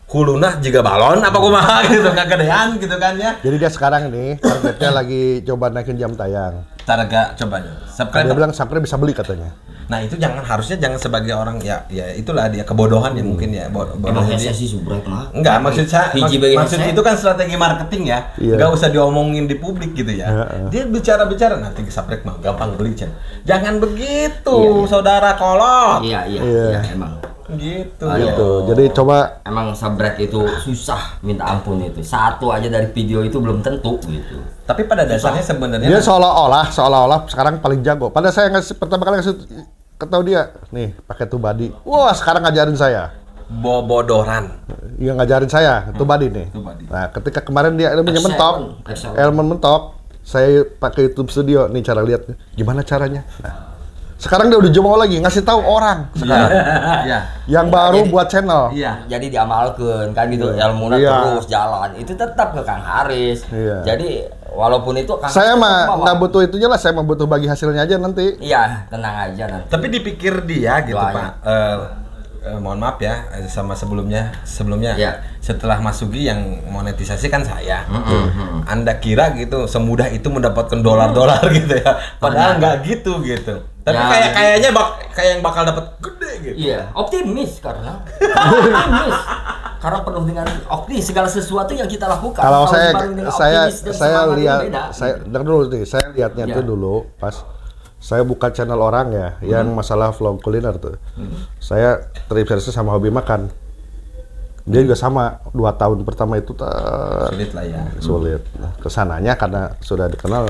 Huluna juga balon apa kumaha gitu nggak gedean gitu kan ya. Jadi dia sekarang nih targetnya lagi coba naikin jam tayang. Targa cobanya. Dia Subscriber. bilang subscriber bisa beli katanya. Nah itu harusnya jangan sebagai orang ya itulah dia kebodohan ya mungkin ya Emang bodoh hese dia. sih subrek mah. Enggak maksud saya Hiji bagi maksud hese. itu kan strategi marketing ya. Iya. Enggak usah diomongin di publik gitu ya. Dia bicara nanti saprek mah gampang beli Cen. Jangan begitu saudara kolot. Iya, Iya. emang. Gitu. Gitu. Jadi coba Emang sabrek itu susah minta ampun itu. Satu aja dari video itu belum tentu gitu. Tapi pada dasarnya sebenarnya dia seolah-olah sekarang paling jago. Padahal saya pertama kali ngasih ketahu dia, nih pakai Tubadi. Wah, sekarang ngajarin saya. bobodoran. Yang ngajarin saya, Tubadi nih. Tubadi. Nah, ketika kemarin dia ilmunya Excellent. mentok, Excellent. ilmu mentok, saya pakai YouTube Studio nih cara lihat gimana caranya. Nah, sekarang dia udah jemaah lagi ngasih tahu orang sekarang Iya. yang baru buat channel. Iya. Jadi diamalkan kan gitu, ilmunya Iya. terus jalan. Itu tetap ke Kang Haris. Iya. Jadi walaupun itu Kang Saya Haris mah bawa. nggak butuh itunya lah, saya mau butuh bagi hasilnya aja nanti. Iya, tenang aja nanti. Tapi dipikir dia gitu Banyak. Pak. Mohon maaf ya sama sebelumnya Iya. setelah Mas Sugi yang monetisasi kan saya. Anda kira gitu semudah itu mendapatkan dolar-dolar gitu ya. Padahal nggak gitu gitu. Tapi Ya, kayaknya kayak yang bakal dapat gede gitu. Iya, optimis karena optimis. Karena penuh dengan optimis segala sesuatu yang kita lakukan. Kalau dibarengi dengan optimis dan saya semangat itu lihat beda. dengar dulu nih, saya lihatnya Ya. tuh dulu pas saya buka channel orang ya yang masalah vlog kuliner tuh. Saya terinspirasi sama hobi makan. Dia juga sama, 2 tahun pertama itu Sulit lah ya. sulit. Nah, kesananya karena sudah dikenal,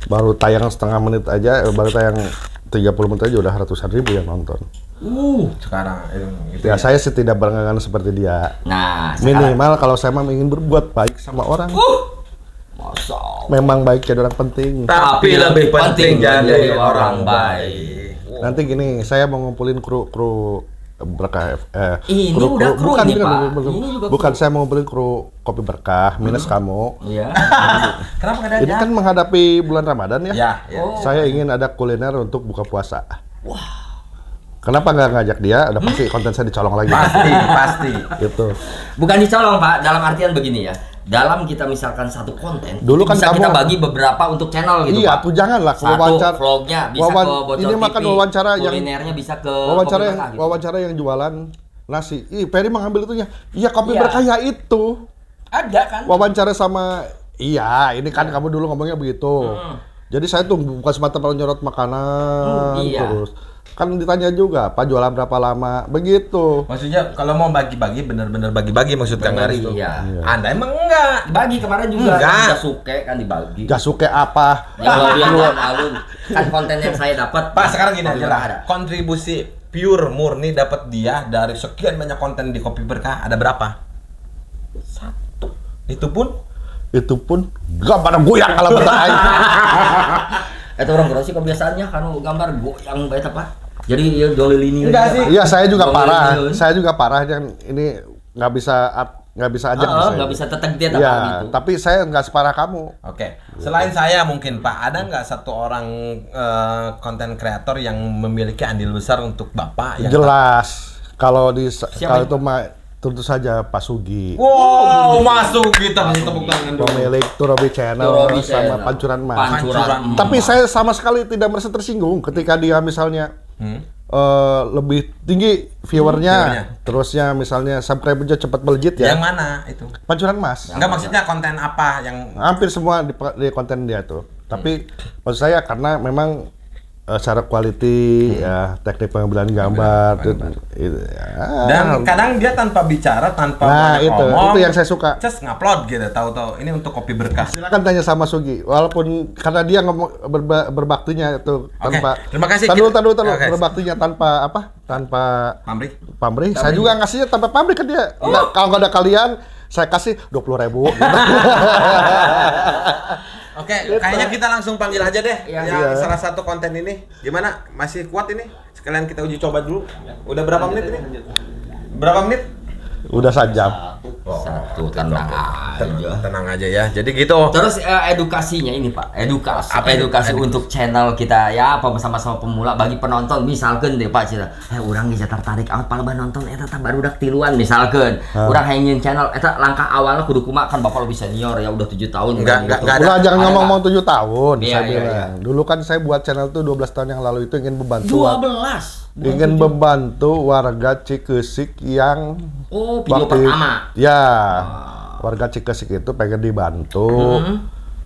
baru tayang setengah menit aja, baru tayang 30 menit aja udah ratusan ribu yang nonton. Sekarang itu Ya saya sih tidak beranggapan seperti dia. Nah, sekarang Minimal kalau saya mah ingin berbuat baik sama orang. masa Memang baik jadi orang penting. Tapi lebih penting jadi orang baik. Nanti gini, saya mau ngumpulin kru berkah. Ini udah kru bukan, nih, bukan, Pak. bukan, Ini juga bukan, saya mau ngumpulin kru kopi berkah minus kamu. Iya. Kenapa nggak ada? Ini kan menghadapi bulan Ramadan ya. Ya, ya. Saya ingin ada kuliner untuk buka puasa. Kenapa nggak ngajak dia? Udah pasti konten saya dicolong lagi. Pasti. Gitu. Bukan dicolong, Pak. Dalam artian begini ya. Dalam kita misalkan satu konten, Dulu kan bisa kita kamu- bagi beberapa untuk channel gitu, Iya, Pak. tuh janganlah Satu wawancara. vlognya bisa ke Bocor Ini makan TV, wawancara yang kulinernya bisa ke wawancara Kopi yang Berkah, gitu. wawancara yang jualan nasi. Ih, Ferry mengambil itunya. Iya, kopi Iya. berkah ya itu. Ada kan? Wawancara sama kamu dulu ngomongnya begitu. Jadi saya tuh bukan semata-mata nyorot makanan Iya. terus. Kan ditanya juga, Pak jualan berapa lama? Begitu. Maksudnya kalau mau bagi-bagi bener-bener bagi-bagi maksud Kang Haris tuh. Iya. Anda emang enggak. Dibagi kemarin juga Enggak. ada suke kan dibagi. Jasuke apa? Yang lebih yang alun kan konten yang saya dapat. Pak sekarang gini aja lah. Ada. Kontribusi pure murni dapat dia dari sekian banyak konten di Kopi Berkah ada berapa? 1. Itu pun Gak pada goyang kalau betul aing. Itu orang Grossi kebiasaannya kan gambar goyang bae apa? Jadi ya dolilini Enggak sih. Iya, saya juga parah. Dolilin. Saya juga parah yang ini nggak bisa ajak saya. Nggak bisa tetap dia Iya, gitu. tapi saya nggak separah kamu. Oke. Selain saya mungkin Pak, ada nggak satu orang konten kreator yang memiliki andil besar untuk Bapak yang Jelas. Kalau di kalau Siapa itu mah tentu saja Pak Sugi. Wow, masuk kita kasih tepuk tangan dulu. Pemilik Turobi Channel Turobi sama Channel. Pancuran Mas. Pancuran. Tapi saya sama sekali tidak merasa tersinggung ketika dia misalnya lebih tinggi viewernya, terusnya misalnya subscribernya cepat melejit ya. Yang mana itu? Pancuran Mas. Enggak, maksudnya konten apa yang Hampir semua di konten dia tuh. Tapi maksud saya karena memang secara quality ya, teknik pengambilan gambar dan kadang dia tanpa bicara, tanpa nah banyak itu ngomong, yang saya suka. just ngupload gitu, tahu-tahu ini untuk kopi berkah. Silakan tanya sama Sugi, walaupun karena dia ngomong berbaktinya itu tanpa. Terima kasih. Taduh, Oke. berbaktinya tanpa apa? Tanpa Pamrih. Saya juga ngasihnya tanpa pamrih ke dia. Nggak, kalau nggak ada kalian, saya kasih 20.000. Oke, kayaknya kita langsung panggil aja deh yang Iya. salah satu konten ini. Gimana? Masih kuat ini? Sekalian kita uji coba dulu. Udah berapa menit ini? Berapa menit? Udah sajam. Satu tenang aja. Tenang aja ya. Jadi gitu. Terus edukasinya ini Pak, Apa itu? edukasi untuk channel kita ya apa sama-sama pemula bagi penonton misalkan deh Pak cina, orang bisa tertarik amat palebah nonton eta tah barudak tiluan misalkan, orang hengin channel eta langkah awalnya kudu kumaha kan Bapak lebih senior ya udah 7 tahun. Enggak ada. Udah jangan ngomong 7 tahun, Iya, saya iya, bilang. Dulu kan saya buat channel tuh 12 tahun yang lalu itu ingin membantu 12. ingin membantu warga Cikesik yang Oh, video waktu- pertama. Ya, warga Cikesik itu pengen dibantu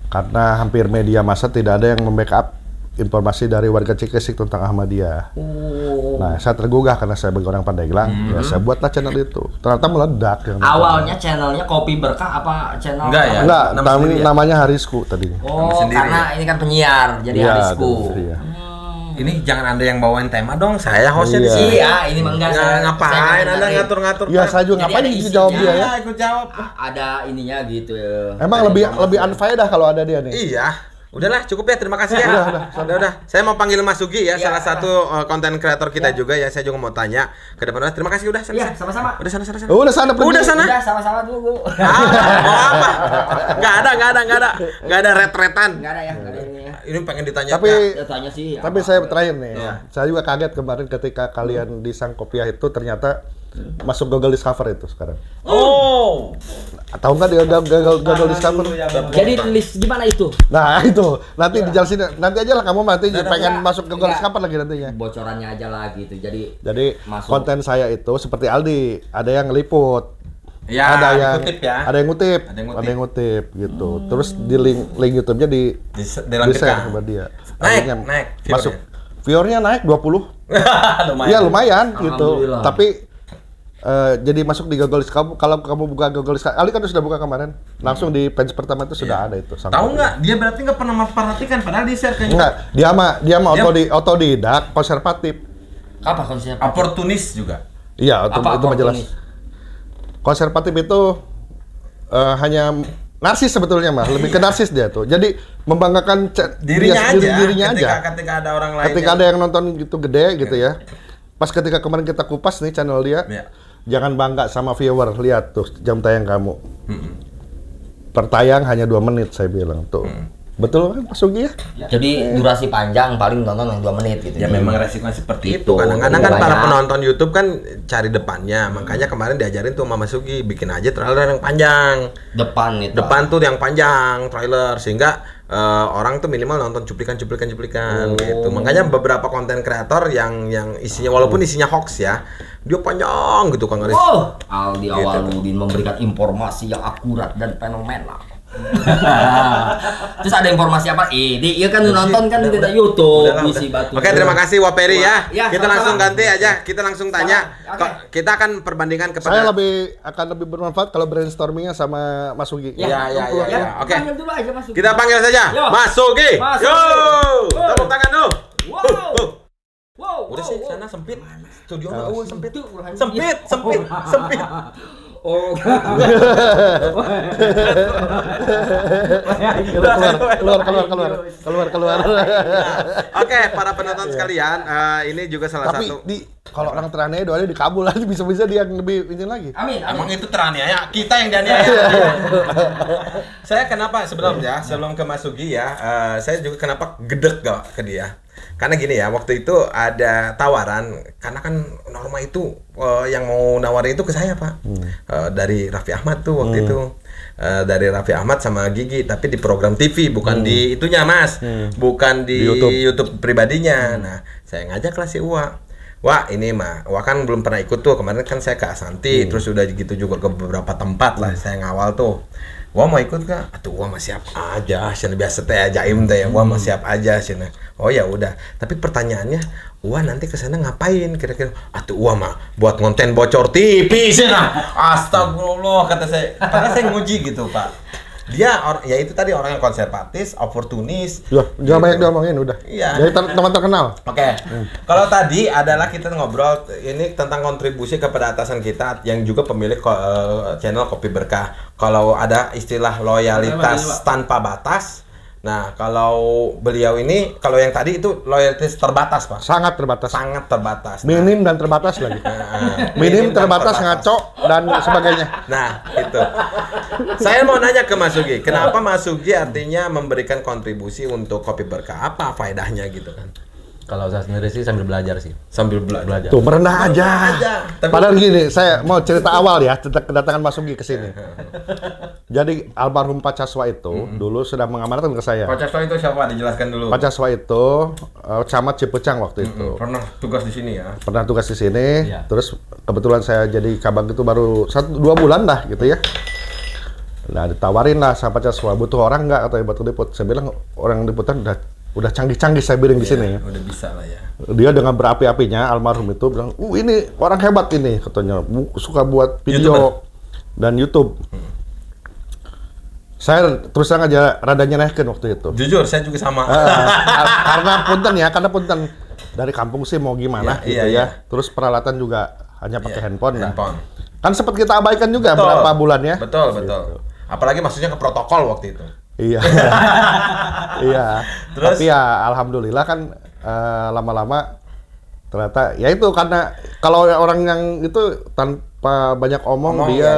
karena hampir media massa tidak ada yang membackup informasi dari warga Cikesik tentang Ahmadiyah. Oh. Nah, saya tergugah karena saya sebagai orang Pandeglang, ya saya buatlah channel itu. Ternyata meledak. Yang Awalnya channelnya Kopi Berkah apa channel? Enggak ya? enggak, Nama sendiri ya? namanya Harisku tadinya. Oh, Nama sendiri. karena ini kan penyiar jadi Iya, Harisku. iya. Ini jangan Anda yang bawain tema dong. Saya hostnya di Iya. sini. Iya, ini mah enggak Nggak, ngapain Anda ngatur-ngatur? Ya saya juga Jadi ngapain ada jawab isinya. dia ya. Iya, ikut jawab. Ada ininya gitu. Emang Ada lebih informasi. unfaedah kalau ada dia nih. Iya. Udahlah, cukup ya. Terima kasih ya. Udah. Saya mau panggil Mas Sugi ya, Ya, salah satu konten kreator kita juga ya. Saya juga mau tanya ke depan. Terima kasih udah sana. Iya, sama-sama. Udah sana. Oh, udah sana pergi. Udah sana. Udah sama-sama dulu. Ah, mau apa? Nggak ada retretan. Enggak ada ya, enggak ada ini ya. Ini pengen ditanya. Tapi Ya tanya sih. Tapi apa? saya terakhir nih, Iya. saya juga kaget kemarin ketika kalian di Sang Kopiah itu ternyata masuk Google Discover itu sekarang. Oh. Tahu nggak dia Google Discover? Jadi list gimana itu? Nah itu nanti dijelasin, nanti aja lah kamu nanti pengen masuk Google Enggak. Discover lagi nantinya. Bocorannya aja lah gitu. Jadi Jadi Masuk. konten saya itu seperti Aldi, ada yang ngeliput, Ya, ada yang dikutip ya. ada yang ngutip, Ada yang ngutip. ada yang ngutip gitu. Terus di link YouTube-nya di Dilampirkan. share sama dia. Naik, Akhirnya naik masuk. Viewernya naik 20. Lumayan. Iya lumayan gitu. Alhamdulillah. Tapi jadi masuk di Google Discover. Kalau kamu buka Google Discover, Ali kan sudah buka kemarin. Langsung di page pertama itu sudah ada itu. Sang Tahu Kopiah. nggak? Dia berarti nggak pernah memperhatikan, padahal di share kayaknya. Enggak, dia mah otodidak, konservatif. apa konsepnya? Oportunis juga. Iya, itu Apa mah jelas. oportunis? Konservatif itu hanya narsis sebetulnya mah, lebih ke narsis dia tuh. Jadi membanggakan Dirinya dirinya ketika, aja. Ketika ada orang lain. Ketika ada yang nonton gitu gede gitu ya. Pas ketika kemarin kita kupas nih channel dia, Iya. jangan bangga sama viewer. Lihat tuh jam tayang kamu. Pertayang hanya 2 menit saya bilang tuh. Betul kan Pak Sugi ya? Jadi durasi panjang paling nonton yang 2 menit gitu. Ya memang resikonya seperti itu. Itu. Kadang-kadang kan Banyak. para penonton YouTube kan cari depannya. Makanya kemarin diajarin tuh Mama Sugi bikin aja trailer yang panjang. Depan itu. Depan tuh yang panjang trailer sehingga orang tuh minimal nonton cuplikan gitu. Makanya beberapa konten kreator yang isinya walaupun isinya hoax ya, dia panjang gitu Kang Aris. Oh, Aldi Awaludin memberikan informasi yang akurat dan fenomenal. Terus ada informasi apa? Iya kan lu nonton kan di YouTube Udahlah, isi udah. batu. Oke, terima kasih Waperi ya. Ya, Kita sama-sama. langsung ganti aja. Kita langsung tanya. Oke. Kita akan perbandingan Saya kepada akan lebih bermanfaat kalau brainstormingnya sama Mas Sugi. Ya. Oke. Panggil dulu aja Mas Sugi. Kita panggil saja Yo. Mas Sugi. Mas Yo, Sugi. tepuk tangan dulu. Wow. Wow. Udah sih, sana sempit. Studio sempit. Sempit. Sempit. Oh. Keluar. Oke, para penonton sekalian, ini juga salah Tapi satu. kalau orang teraniaya doanya di Kabul aja bisa-bisa dia yang lebih ini lagi. Amin. Emang itu teraniaya, kita yang dianiaya. Saya kenapa sebelum ke Mas Sugi ya, saya juga kenapa gedek gak ke dia. Karena gini ya, waktu itu ada tawaran, karena kan Norma itu yang mau nawarin itu ke saya Pak, dari Raffi Ahmad tuh waktu itu, dari Raffi Ahmad sama Gigi, tapi di program TV, bukan di itunya Mas, bukan di YouTube pribadinya. Nah, saya ngajak lah si Uwa. Wah ini mah, Wah kan belum pernah ikut tuh, kemarin kan saya ke Asanti, terus udah gitu juga ke beberapa tempat lah, saya ngawal tuh. Wah mau ikut gak? Atuh Wah mah siap aja, sih biasa teh jaim teh, Wah mah siap aja sih. Oh ya udah, tapi pertanyaannya, Wah nanti kesana ngapain kira-kira? Atuh Wah mah buat konten bocor TV sih nah. Astagfirullah kata saya, karena saya nguji gitu Pak. Dia ya itu tadi orang yang konservatif, oportunis. Jangan banyak diomongin udah. Iya. Jadi teman terkenal. Oke. Kalau tadi adalah kita ngobrol ini tentang kontribusi kepada atasan kita yang juga pemilik channel Kopi Berkah. Kalau ada istilah loyalitas tanpa batas. Nah, kalau beliau ini, kalau yang tadi itu loyalitas terbatas, Pak. Sangat terbatas. Sangat terbatas. Minim dan terbatas lagi. Minim, terbatas, ngaco, dan sebagainya. Nah, itu. Saya mau nanya ke Mas Sugi, kenapa Mas Sugi artinya memberikan kontribusi untuk Kopi Berkah? Apa faedahnya gitu kan? Kalau saya sendiri sih sambil belajar sih. Sambil belajar. Tuh, merendah aja. Tapi... Padahal gini, saya mau cerita awal ya, cerita kedatangan Mas Sugi ke sini. Jadi almarhum Pak Caswa itu dulu sudah mengamanatkan ke saya. Pak Caswa itu siapa? Dijelaskan dulu. Pak Caswa itu camat Cipecang waktu itu. Pernah tugas di sini ya? Pernah tugas di sini. Terus kebetulan saya jadi kabag itu baru 1-2 bulan lah gitu ya. Nah ditawarin lah sama Pak Caswa, butuh orang nggak katanya buat liput. Saya bilang orang liputan udah canggih-canggih saya bilang di sini. Udah bisa lah ya. Dia dengan berapi-apinya almarhum itu bilang, ini orang hebat ini katanya, suka buat video dan YouTube. Saya terus terang aja rada nyenehkeun waktu itu. Jujur, saya juga sama. Karena punten dari kampung sih mau gimana gitu ya. Terus peralatan juga hanya pakai handphone. Kan sempat kita abaikan juga berapa bulan ya. Betul. Apalagi maksudnya ke protokol waktu itu. Iya. Iya. Terus? Tapi ya alhamdulillah kan lama-lama ternyata ya itu karena kalau orang yang itu tanpa banyak omong dia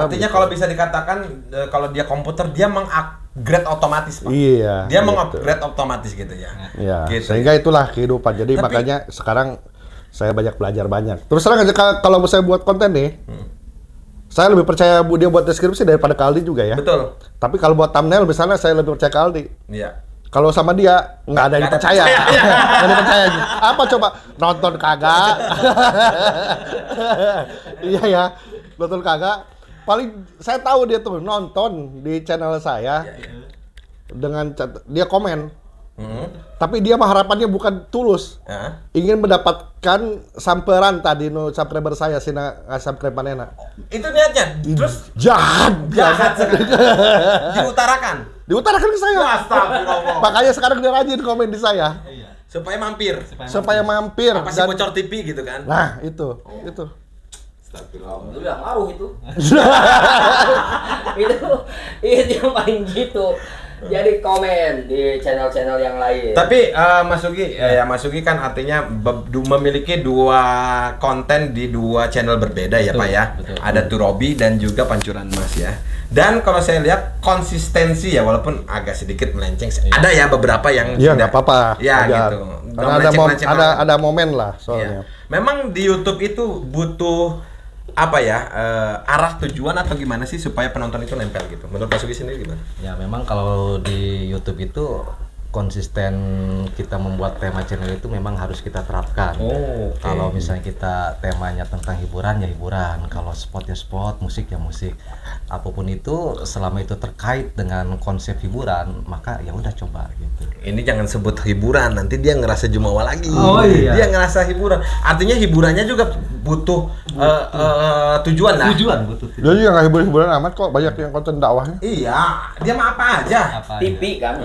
artinya kalau bisa dikatakan kalau dia komputer dia mengupgrade otomatis Pak. Iya. Dia mengupgrade otomatis gitu ya. Iya. Gitu. Sehingga itulah kehidupan. Jadi makanya sekarang saya banyak belajar banyak. Terus terang aja kalau saya buat konten nih, saya lebih percaya dia buat deskripsi daripada ke Aldi juga ya. Betul. Tapi kalau buat thumbnail misalnya saya lebih percaya ke Aldi. Iya. Kalau sama dia nggak ada yang dipercaya. Nggak ada dipercaya. Apa coba nonton kagak? Iya ya, nonton kagak. Paling saya tahu dia tuh nonton di channel saya dengan dia komen. Tapi dia mah harapannya bukan tulus. Ingin mendapatkan samperan tadi subscriber saya sina subscribe manena. Itu niatnya. Terus jahat sekali. Diutarakan ke saya. Astagfirullah. Makanya sekarang dia rajin komen di saya. Supaya mampir. Apa sih bocor TV gitu kan? Nah, itu. Alhamdulillah ngaruh itu. itu yang paling gitu. Jadi komen di channel-channel yang lain. Tapi Mas Sugi kan artinya memiliki 2 konten di 2 channel berbeda ya Pak ya. Ada Turobi dan juga Pancuran Mas ya. Dan kalau saya lihat konsistensi ya walaupun agak sedikit melenceng. Ada ya beberapa yang ya nggak apa-apa. Ya gitu. Ada momen lah soalnya. Memang di YouTube itu butuh apa ya arah tujuan atau gimana sih supaya penonton itu nempel gitu? Menurut Pak Sugi sendiri gimana? Ya memang kalau di YouTube itu konsisten kita membuat tema channel itu memang harus kita terapkan. Kalau misalnya kita temanya tentang hiburan ya hiburan, kalau spot ya spot, musik ya musik. Apapun itu selama itu terkait dengan konsep hiburan maka ya udah coba gitu. Ini jangan sebut hiburan, nanti dia ngerasa jumawa lagi. Dia ngerasa hiburan. Artinya hiburannya juga butuh tujuan lah. Butuh. Jadi yang nggak hiburan amat kok, banyak yang konten dakwahnya. Iya, dia mah apa aja. TV kan,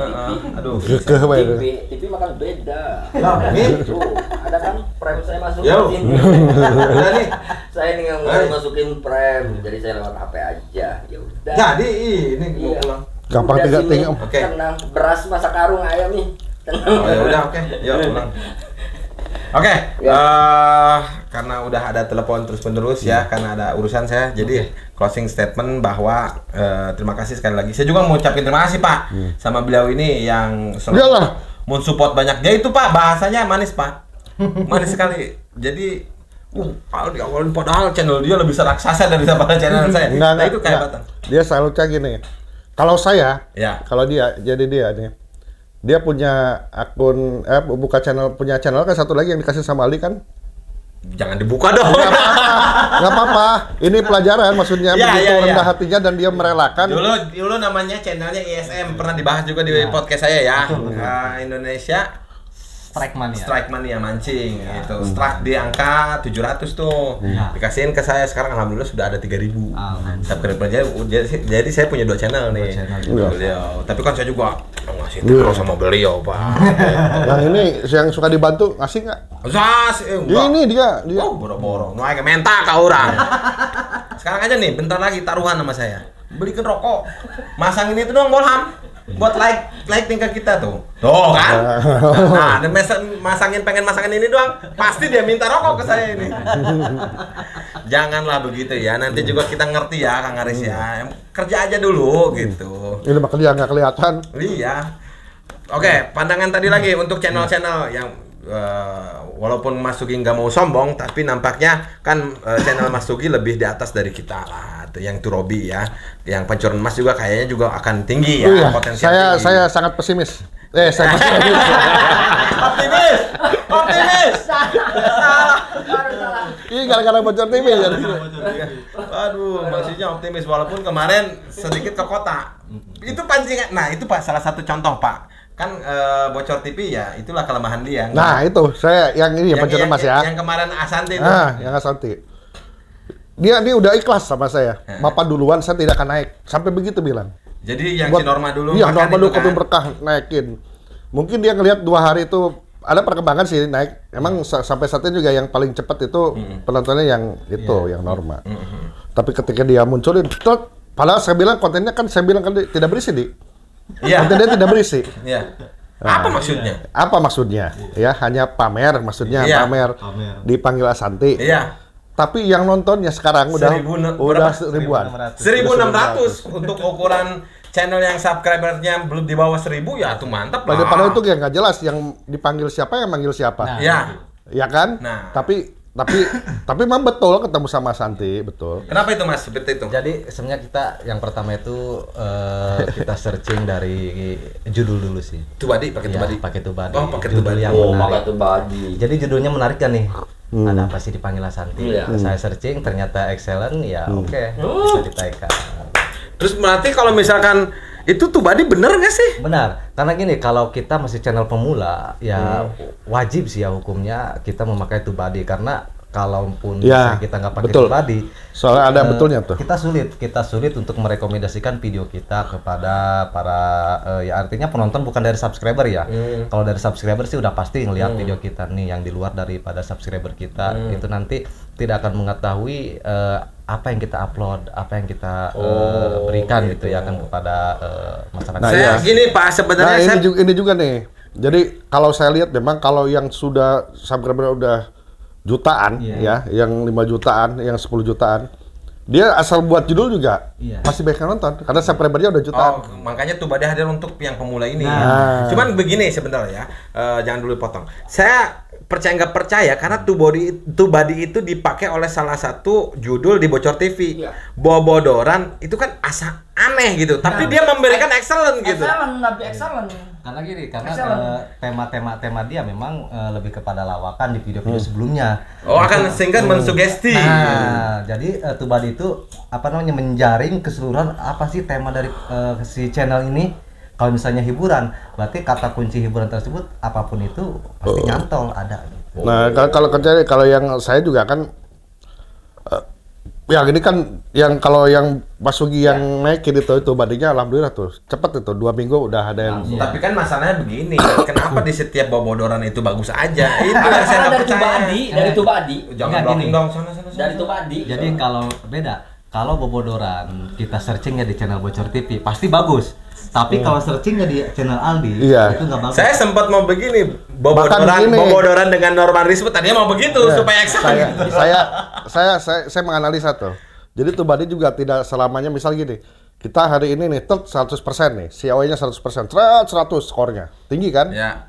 Aduh. TV makan beda. Gitu. Ada kan prem saya masukin. Udah nih. Saya nih nggak masukin prem, jadi saya lewat HP aja. Ya udah. Jadi ini mau pulang. Gampang tinggal. Oke. Tenang, beras masak karung ayam nih. Tenang. Oh ya udah oke. Yuk pulang. Oke, karena udah ada telepon terus-menerus ya, karena ada urusan saya, jadi closing statement bahwa terima kasih sekali lagi. Saya juga mau ucapin terima kasih Pak sama beliau ini yang support banyak. Dia itu Pak bahasanya manis Pak, manis sekali. Jadi kalau diawalin padahal channel dia lebih raksasa daripada channel saya. Nah itu kayak Batang. Dia selalu kayak gini. Kalau saya, ya. Kalau dia, jadi dia nih, dia punya akun, buka channel, punya channel kan satu lagi yang dikasih sama Ali kan? Jangan dibuka dong. Nggak apa-apa. Ini pelajaran maksudnya begitu rendah hatinya dan dia merelakan. Dulu namanya channelnya ISM, pernah dibahas juga di podcast saya ya. Indonesia Strike Mania mancing gitu. Strike di angka 700 tuh. Dikasihin ke saya, sekarang alhamdulillah sudah ada 3.000. Subscriber aja. Jadi saya punya 2 channel nih. Beliau. Tapi kan saya juga ngasih terus sama beliau, Pak. Yang ini yang suka dibantu ngasih nggak? Ini dia. Oh, boro-boro. Mau kayak mentak ka orang. Sekarang aja nih, bentar lagi taruhan sama saya. Belikan rokok. Masang ini tuh dong Bolham. Buat like tingkat kita tuh kan? Nah, pengen masangin ini doang, pasti dia minta rokok ke saya ini. Janganlah begitu ya, nanti juga kita ngerti ya Kang Aris ya. Kerja aja dulu gitu. Ini mah kerja nggak kelihatan. Iya. Oke, pandangan tadi lagi untuk channel-channel yang walaupun Mas Sugi nggak mau sombong, tapi nampaknya kan channel Mas Sugi lebih di atas dari kita lah. Yang Turobi ya, yang pancuran emas juga kayaknya juga akan tinggi ya, potensial. Saya sangat pesimis. Saya pesimis. Optimis. Ini gara-gara bocor TV ya. Aduh, maksudnya optimis walaupun kemarin sedikit ke kota. Itu pancingan. Nah, itu Pak salah satu contoh Pak. Kan bocor TV ya, itulah kelemahan dia. Nah, itu saya yang ini pancuran emas ya. Yang kemarin Asanti itu. Yang Asanti. Dia udah ikhlas sama saya. Bapak duluan, saya tidak akan naik. Sampai begitu bilang. Jadi yang si Norma dulu. Iya, Norma dulu Kopi Berkah naikin. Mungkin dia ngelihat 2 hari itu ada perkembangan sih naik. Emang sampai saat ini juga yang paling cepat itu penontonnya yang itu, yang Norma. Tapi ketika dia munculin, padahal saya bilang kontennya kan tidak berisi di. Iya. Kontennya tidak berisi. Iya. Apa maksudnya? Apa maksudnya? Ya hanya pamer, maksudnya pamer. Dipanggil Asanti. Iya. Tapi yang nontonnya sekarang udah ribuan. 1.600 untuk ukuran channel yang subscribernya belum di bawah 1.000 ya tuh mantap. Padahal itu ya nggak jelas yang dipanggil siapa, yang manggil siapa. Nah, ya kan? Nah. Tapi memang betul ketemu sama Santi, betul. Kenapa itu Mas seperti itu? Jadi sebenarnya kita yang pertama itu kita searching dari judul dulu sih. Tubadi, pakai Tubadi. Pakai Tubadi. Oh, pakai Tubadi. Pakai Tubadi. Jadi judulnya menarik kan nih. Ada apa sih dipanggil Santi? Saya searching ternyata excellent ya, oke. Bisa ditaikkan. Terus berarti kalau misalkan itu Tubadi bener nggak sih? Benar, karena gini, kalau kita masih channel pemula ya wajib sih ya hukumnya kita memakai Tubadi, karena kalaupun kita nggak pakai Tubadi, soalnya ada betulnya tuh. Kita sulit untuk merekomendasikan video kita kepada para ya artinya penonton bukan dari subscriber ya. Kalau dari subscriber sih udah pasti ngelihat video kita nih, yang di luar daripada subscriber kita itu nanti tidak akan mengetahui apa yang kita upload, apa yang kita berikan gitu ya kan kepada masyarakat. Nah, gini Pak, sebenarnya ini juga nih. Jadi kalau saya lihat memang kalau yang sudah subscriber udah jutaan ya, yang 5 jutaan, yang 10 jutaan, dia asal buat judul juga masih banyak yang nonton karena subscribernya udah jutaan. Makanya Tubadi hadir untuk yang pemula ini. Cuman begini sebenarnya, jangan dulu potong. Saya percaya nggak percaya karena Tubadi itu dipakai oleh salah satu judul di Bocor TV. Bobodoran itu kan aneh gitu, tapi dia memberikan excellent gitu. Excellent. Karena gini, karena tema dia memang lebih kepada lawakan di video-video sebelumnya. Akan sehingga mensugesti. Nah, jadi Tubadi itu apa namanya menjaring keseluruhan apa sih tema dari si channel ini. Kalau misalnya hiburan, berarti kata kunci hiburan tersebut apapun itu pasti nyantol ada. Nah, kalau yang saya juga kan yang ini kan yang kalau yang Mas Sugi yang naikin itu Badinya alhamdulillah tuh cepet itu 2 minggu udah ada yang. Tapi kan masalahnya begini, kenapa di setiap bobodoran itu bagus aja? Itu yang saya nggak percaya. Dari Tubadi. Jangan blocking dong sana. Dari Tubadi. Jadi kalau beda, kalau bobodoran kita searchingnya di channel Bocor TV pasti bagus. Tapi kalau searchingnya di channel Aldi itu nggak bagus. Saya sempat mau begini, bobodoran dengan Norman Rizput tadinya mau begitu supaya excellent. Saya menganalisa tuh. Jadi Tubadi juga tidak selamanya, misal gini, kita hari ini nih 100% nih, COE-nya 100%, 100 skornya, tinggi kan? Ya.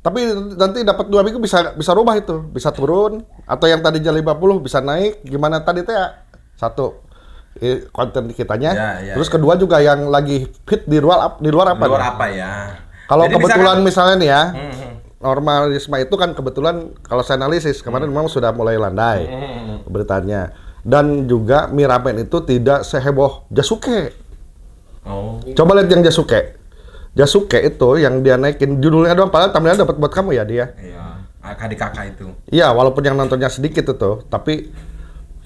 Tapi nanti dapat 2 minggu bisa rubah itu, bisa turun atau yang tadinya 50 bisa naik. Gimana tadi teh ya? Satu konten kitanya, terus kedua juga yang lagi fit di luar apa? Di luar nih? apa ya? Kalau kebetulan misalnya nih ya, Norma Risma itu kan kebetulan kalau saya analisis kemarin memang sudah mulai landai beritanya. Dan juga Miramen itu tidak seheboh Jasuke. Coba lihat yang Jasuke. Jasuke itu yang dia naikin judulnya doang, padahal thumbnailnya dapat buat kamu ya dia. Iya, adik kakak itu. Iya, walaupun yang nontonnya sedikit itu, tapi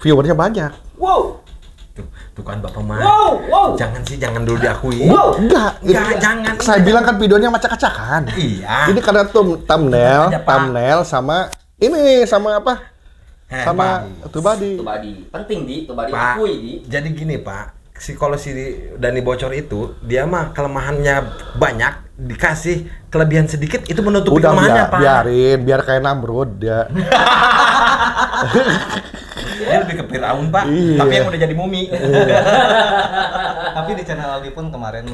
viewernya banyak. Wow. Tuh kan Bapak mah. Wow. Jangan dulu diakui. Enggak, jangan. Saya bilang kan videonya acak-acakan. Iya. Ini karena thumbnail sama ini sama apa? Sama Tubadi. Penting Tubadi Pak, akui di. jadi gini Pak, kalau si Dani Bocor itu, dia mah kelemahannya banyak, dikasih kelebihan sedikit, itu menutupi kelemahannya Pak. Biar kayak Namrud dia. Dia lebih ke Firaun Pak, tapi yang udah jadi mumi. Tapi di channel Aldi pun kemarin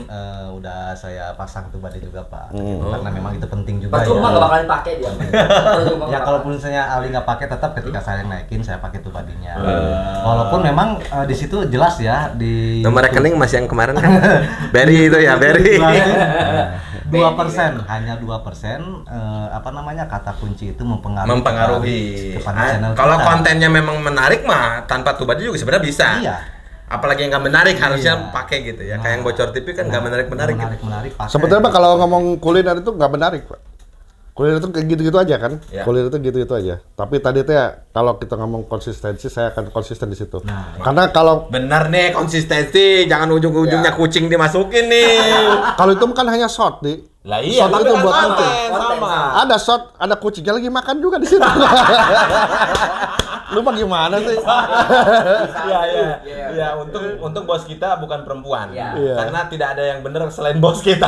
udah saya pasang Tubadi juga Pak. Karena memang itu penting juga. Cuma nggak bakalan pakai dia. Ya kalaupun misalnya Aldi nggak pakai, tetap ketika saya naikin saya pakai Tubadinya. Walaupun memang di situ jelas ya di nomor rekening masih yang kemarin kan. Berry itu ya, Berry. 2%, hanya 2% apa namanya kata kunci itu mempengaruhi kepada channel kalau kita. Kontennya memang menarik mah tanpa Tubadi juga sebenarnya bisa. Iya. Apalagi yang nggak menarik harusnya pakai gitu ya. Kayak yang Bocor TV kan nggak menarik gitu. Pakai. Sebetulnya Pak kalau ngomong kuliner itu nggak menarik Pak. Kuliner itu kayak gitu-gitu aja kan? Ya. Kuliner itu gitu-gitu aja. Tapi tadi tuh ya kalau kita ngomong konsistensi, saya akan konsisten di situ. Karena kalau Benar nih konsistensi, jangan ujung-ujungnya kucing dimasukin nih. kalau itu kan hanya short di. Lah iya, Short tapi itu kan buat konten, konten. sama. Ada short, ada kucingnya lagi makan juga di situ. Lu mah gimana sih? Iya, untung bos kita bukan perempuan. Iya. Karena tidak ada yang benar selain bos kita.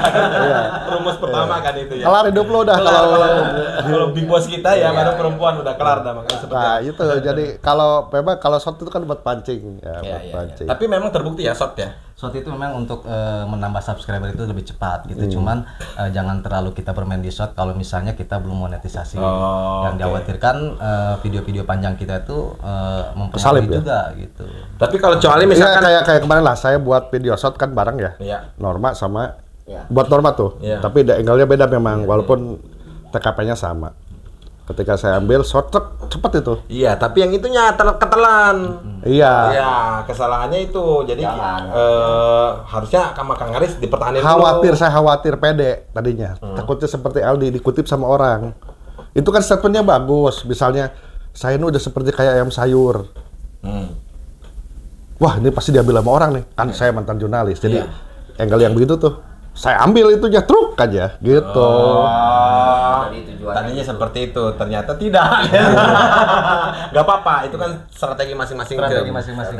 Rumus pertama kan itu ya. Kelar hidup lo udah Kalau big boss kita ya baru perempuan udah kelar dah makanya seperti Nah itu jadi kalau memang kalau short itu kan buat pancing ya, Iya, buat iya. pancing. Tapi memang terbukti ya short ya. Short itu memang untuk menambah subscriber itu lebih cepat gitu. Cuman jangan terlalu kita bermain di short kalau misalnya kita belum monetisasi. Yang dikhawatirkan video-video panjang kita itu Kesalip mempengaruhi ya? juga gitu. Tapi kalau kecuali Misalkan misalkan kayak kemarin lah saya buat video short kan bareng ya. Iya. Norma sama Iya. buat Norma tuh. Iya. Tapi angle-nya beda memang walaupun TKP-nya sama. Ketika saya ambil short cepet itu. Iya, tapi yang itunya ketelan. Iya. Iya, kesalahannya itu. Jadi harusnya sama Kang Aris dipertahankan Saya khawatir pede tadinya. Takutnya seperti Aldi dikutip sama orang. Itu kan statementnya bagus. Misalnya saya ini udah seperti kayak ayam sayur. Wah, ini pasti diambil sama orang nih. Kan saya mantan jurnalis. Jadi angle yang begitu tuh saya ambil itu ya truk aja gitu. Tadinya seperti itu, ternyata tidak. Gak apa-apa, itu kan strategi masing-masing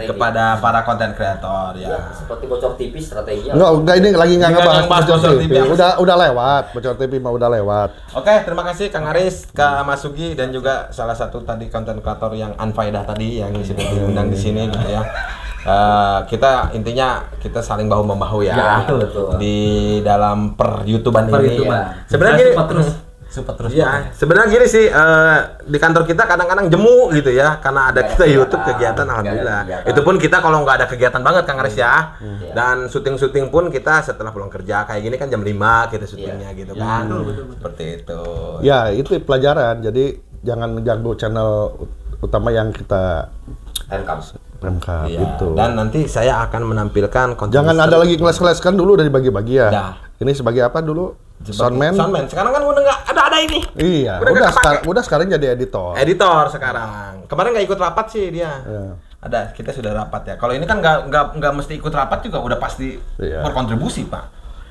kepada para konten kreator ya. Seperti Bocor TV strateginya. Enggak ini lagi nggak ngebahas Bocor TV. Udah lewat, Bocor TV mah udah lewat. Oke, terima kasih Kang Aris, Kak Masugi dan juga salah satu tadi konten kreator yang unfaedah tadi yang sudah diundang di sini gitu ya. Kita intinya kita saling bahu membahu ya, betul. di dalam per-YouTubean ini. Sebenarnya gini, Support terus. iya, sebenarnya gini sih di kantor kita kadang-kadang jemu gitu ya, karena ada kita YouTube kegiatan, alhamdulillah. Itu pun kita kalau nggak ada kegiatan banget Kang Aris ya, dan syuting-syuting pun kita setelah pulang kerja kayak gini kan jam 5 kita syutingnya gitu kan, seperti itu. Ya itu pelajaran. Jadi jangan ganggu channel utama yang kita Remkap Iya, gitu. dan nanti saya akan menampilkan konten. Jangan ada lagi kelas-kelas kan dulu dari bagi-bagi ya. Dah. Ini sebagai apa dulu? Soundman. Sekarang kan udah nggak ada ini. Iya, udah sekarang jadi editor. Editor sekarang. Kemarin nggak ikut rapat sih dia. Iya. Ada, kita sudah rapat ya. Kalau ini kan nggak mesti ikut rapat juga, udah pasti berkontribusi Pak.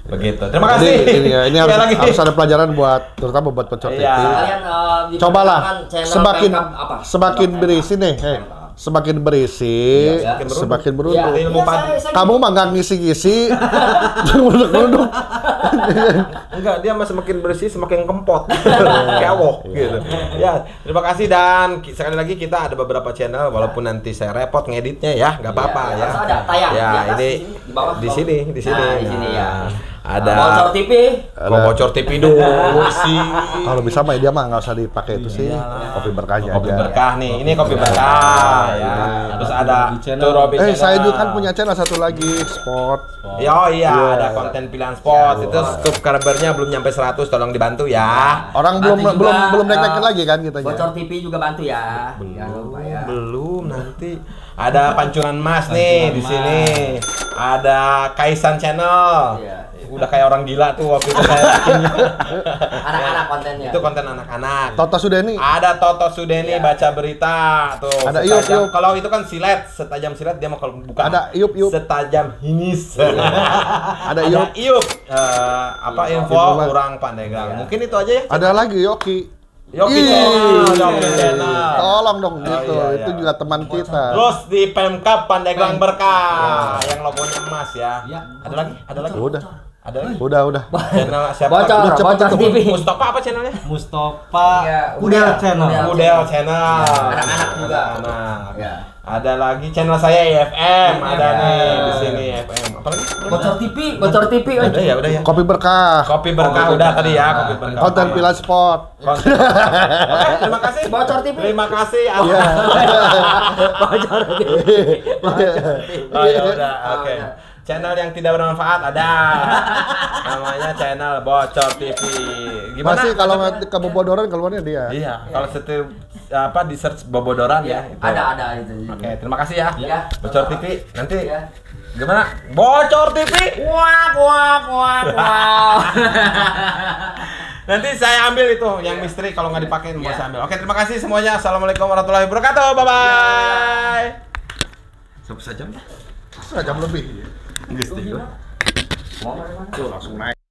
Begitu. Terima kasih. Ini harus ada pelajaran buat terutama buat Bocor TV. Cobalah semakin berisi nih. Semakin berisi, semakin beruntung. Kamu mah nggak ngisi-ngisi, berunduk-unduk. Enggak, dia mah semakin bersih semakin kempot. Kewoh gitu. Ya, terima kasih dan sekali lagi kita ada beberapa channel walaupun nanti saya repot ngeditnya ya, nggak apa-apa ya. Ada tayang. Ya, ini di sini. ya. Ada Bocor TV. Kok bocor TV dulu sih. Kalau bisa mah dia mah nggak usah dipakai itu sih. Kopi berkahnya Kopi aja. berkah nih, ini kopi berkah ya. Terus ada Turobi channel. Saya juga kan punya channel satu lagi, sport. Oh iya, ada konten pilihan sport. Itu subscribernya belum nyampe 100, tolong dibantu ya. Orang Nanti belum juga, naik lagi kan kitanya. Bocor TV juga bantu ya. Jangan lupa ya. Belum nanti. Ada pancuran emas nih di sini. Ada Kaisan channel. Iya. Udah kayak orang gila tuh waktu itu saya bikinnya. Anak-anak kontennya. Itu konten anak-anak. Toto Sudeni. Ada Toto Sudeni baca berita tuh. Ada setajam- Iup. Kalau itu kan silet, setajam silet dia mau kalau buka. Ada Iup. Setajam hinis. Ada Ada Iup. Iup. Info Info orang Pandeglang. Mungkin itu aja ya. Ada lagi Yoki. Yoki channel, Yoki channel. Tolong dong gitu. iya, Itu iya. juga teman kita. Terus di Pemkap Pandeglang Berkah yang logonya emas ya. Ada lagi? Ada lagi? Udah. Ada lagi? Udah. Channel siapa? Bocor, cepet Bocor tuh. TV. Mustafa apa channelnya? Mustafa Iya, Udel Channel. Udel channel. Anak-anak juga. Anak. Ya. Ada lagi channel saya IFM, ada Iya. nih di sini IFM. Apa lagi? Bocor TV, Bocor TV. Udah ya, udah ya. Kopi berkah. Kopi berkah udah tadi ya, kopi berkah. Konten pilihan sport. Oke, terima kasih. Bocor TV. Terima kasih. Bocor TV. Oh ya udah, oke. Channel yang tidak bermanfaat ada. Namanya channel Bocor TV. Gimana? Masih kalau kebobodoran keluarnya dia. Iya, kalau setiap di search bobodoran ya. itu. Ada itu. Oke, terima kasih ya. Iya. Bocor TV. Nanti Iya. gimana? Bocor TV. Wak. Nanti saya ambil itu yang misteri kalau nggak dipakai mau saya ambil. Oke, terima kasih semuanya. Assalamualaikum warahmatullahi wabarakatuh. Bye bye. Sampai sejam ya? Setengah jam lebih. Enggak, Tuh langsung naik.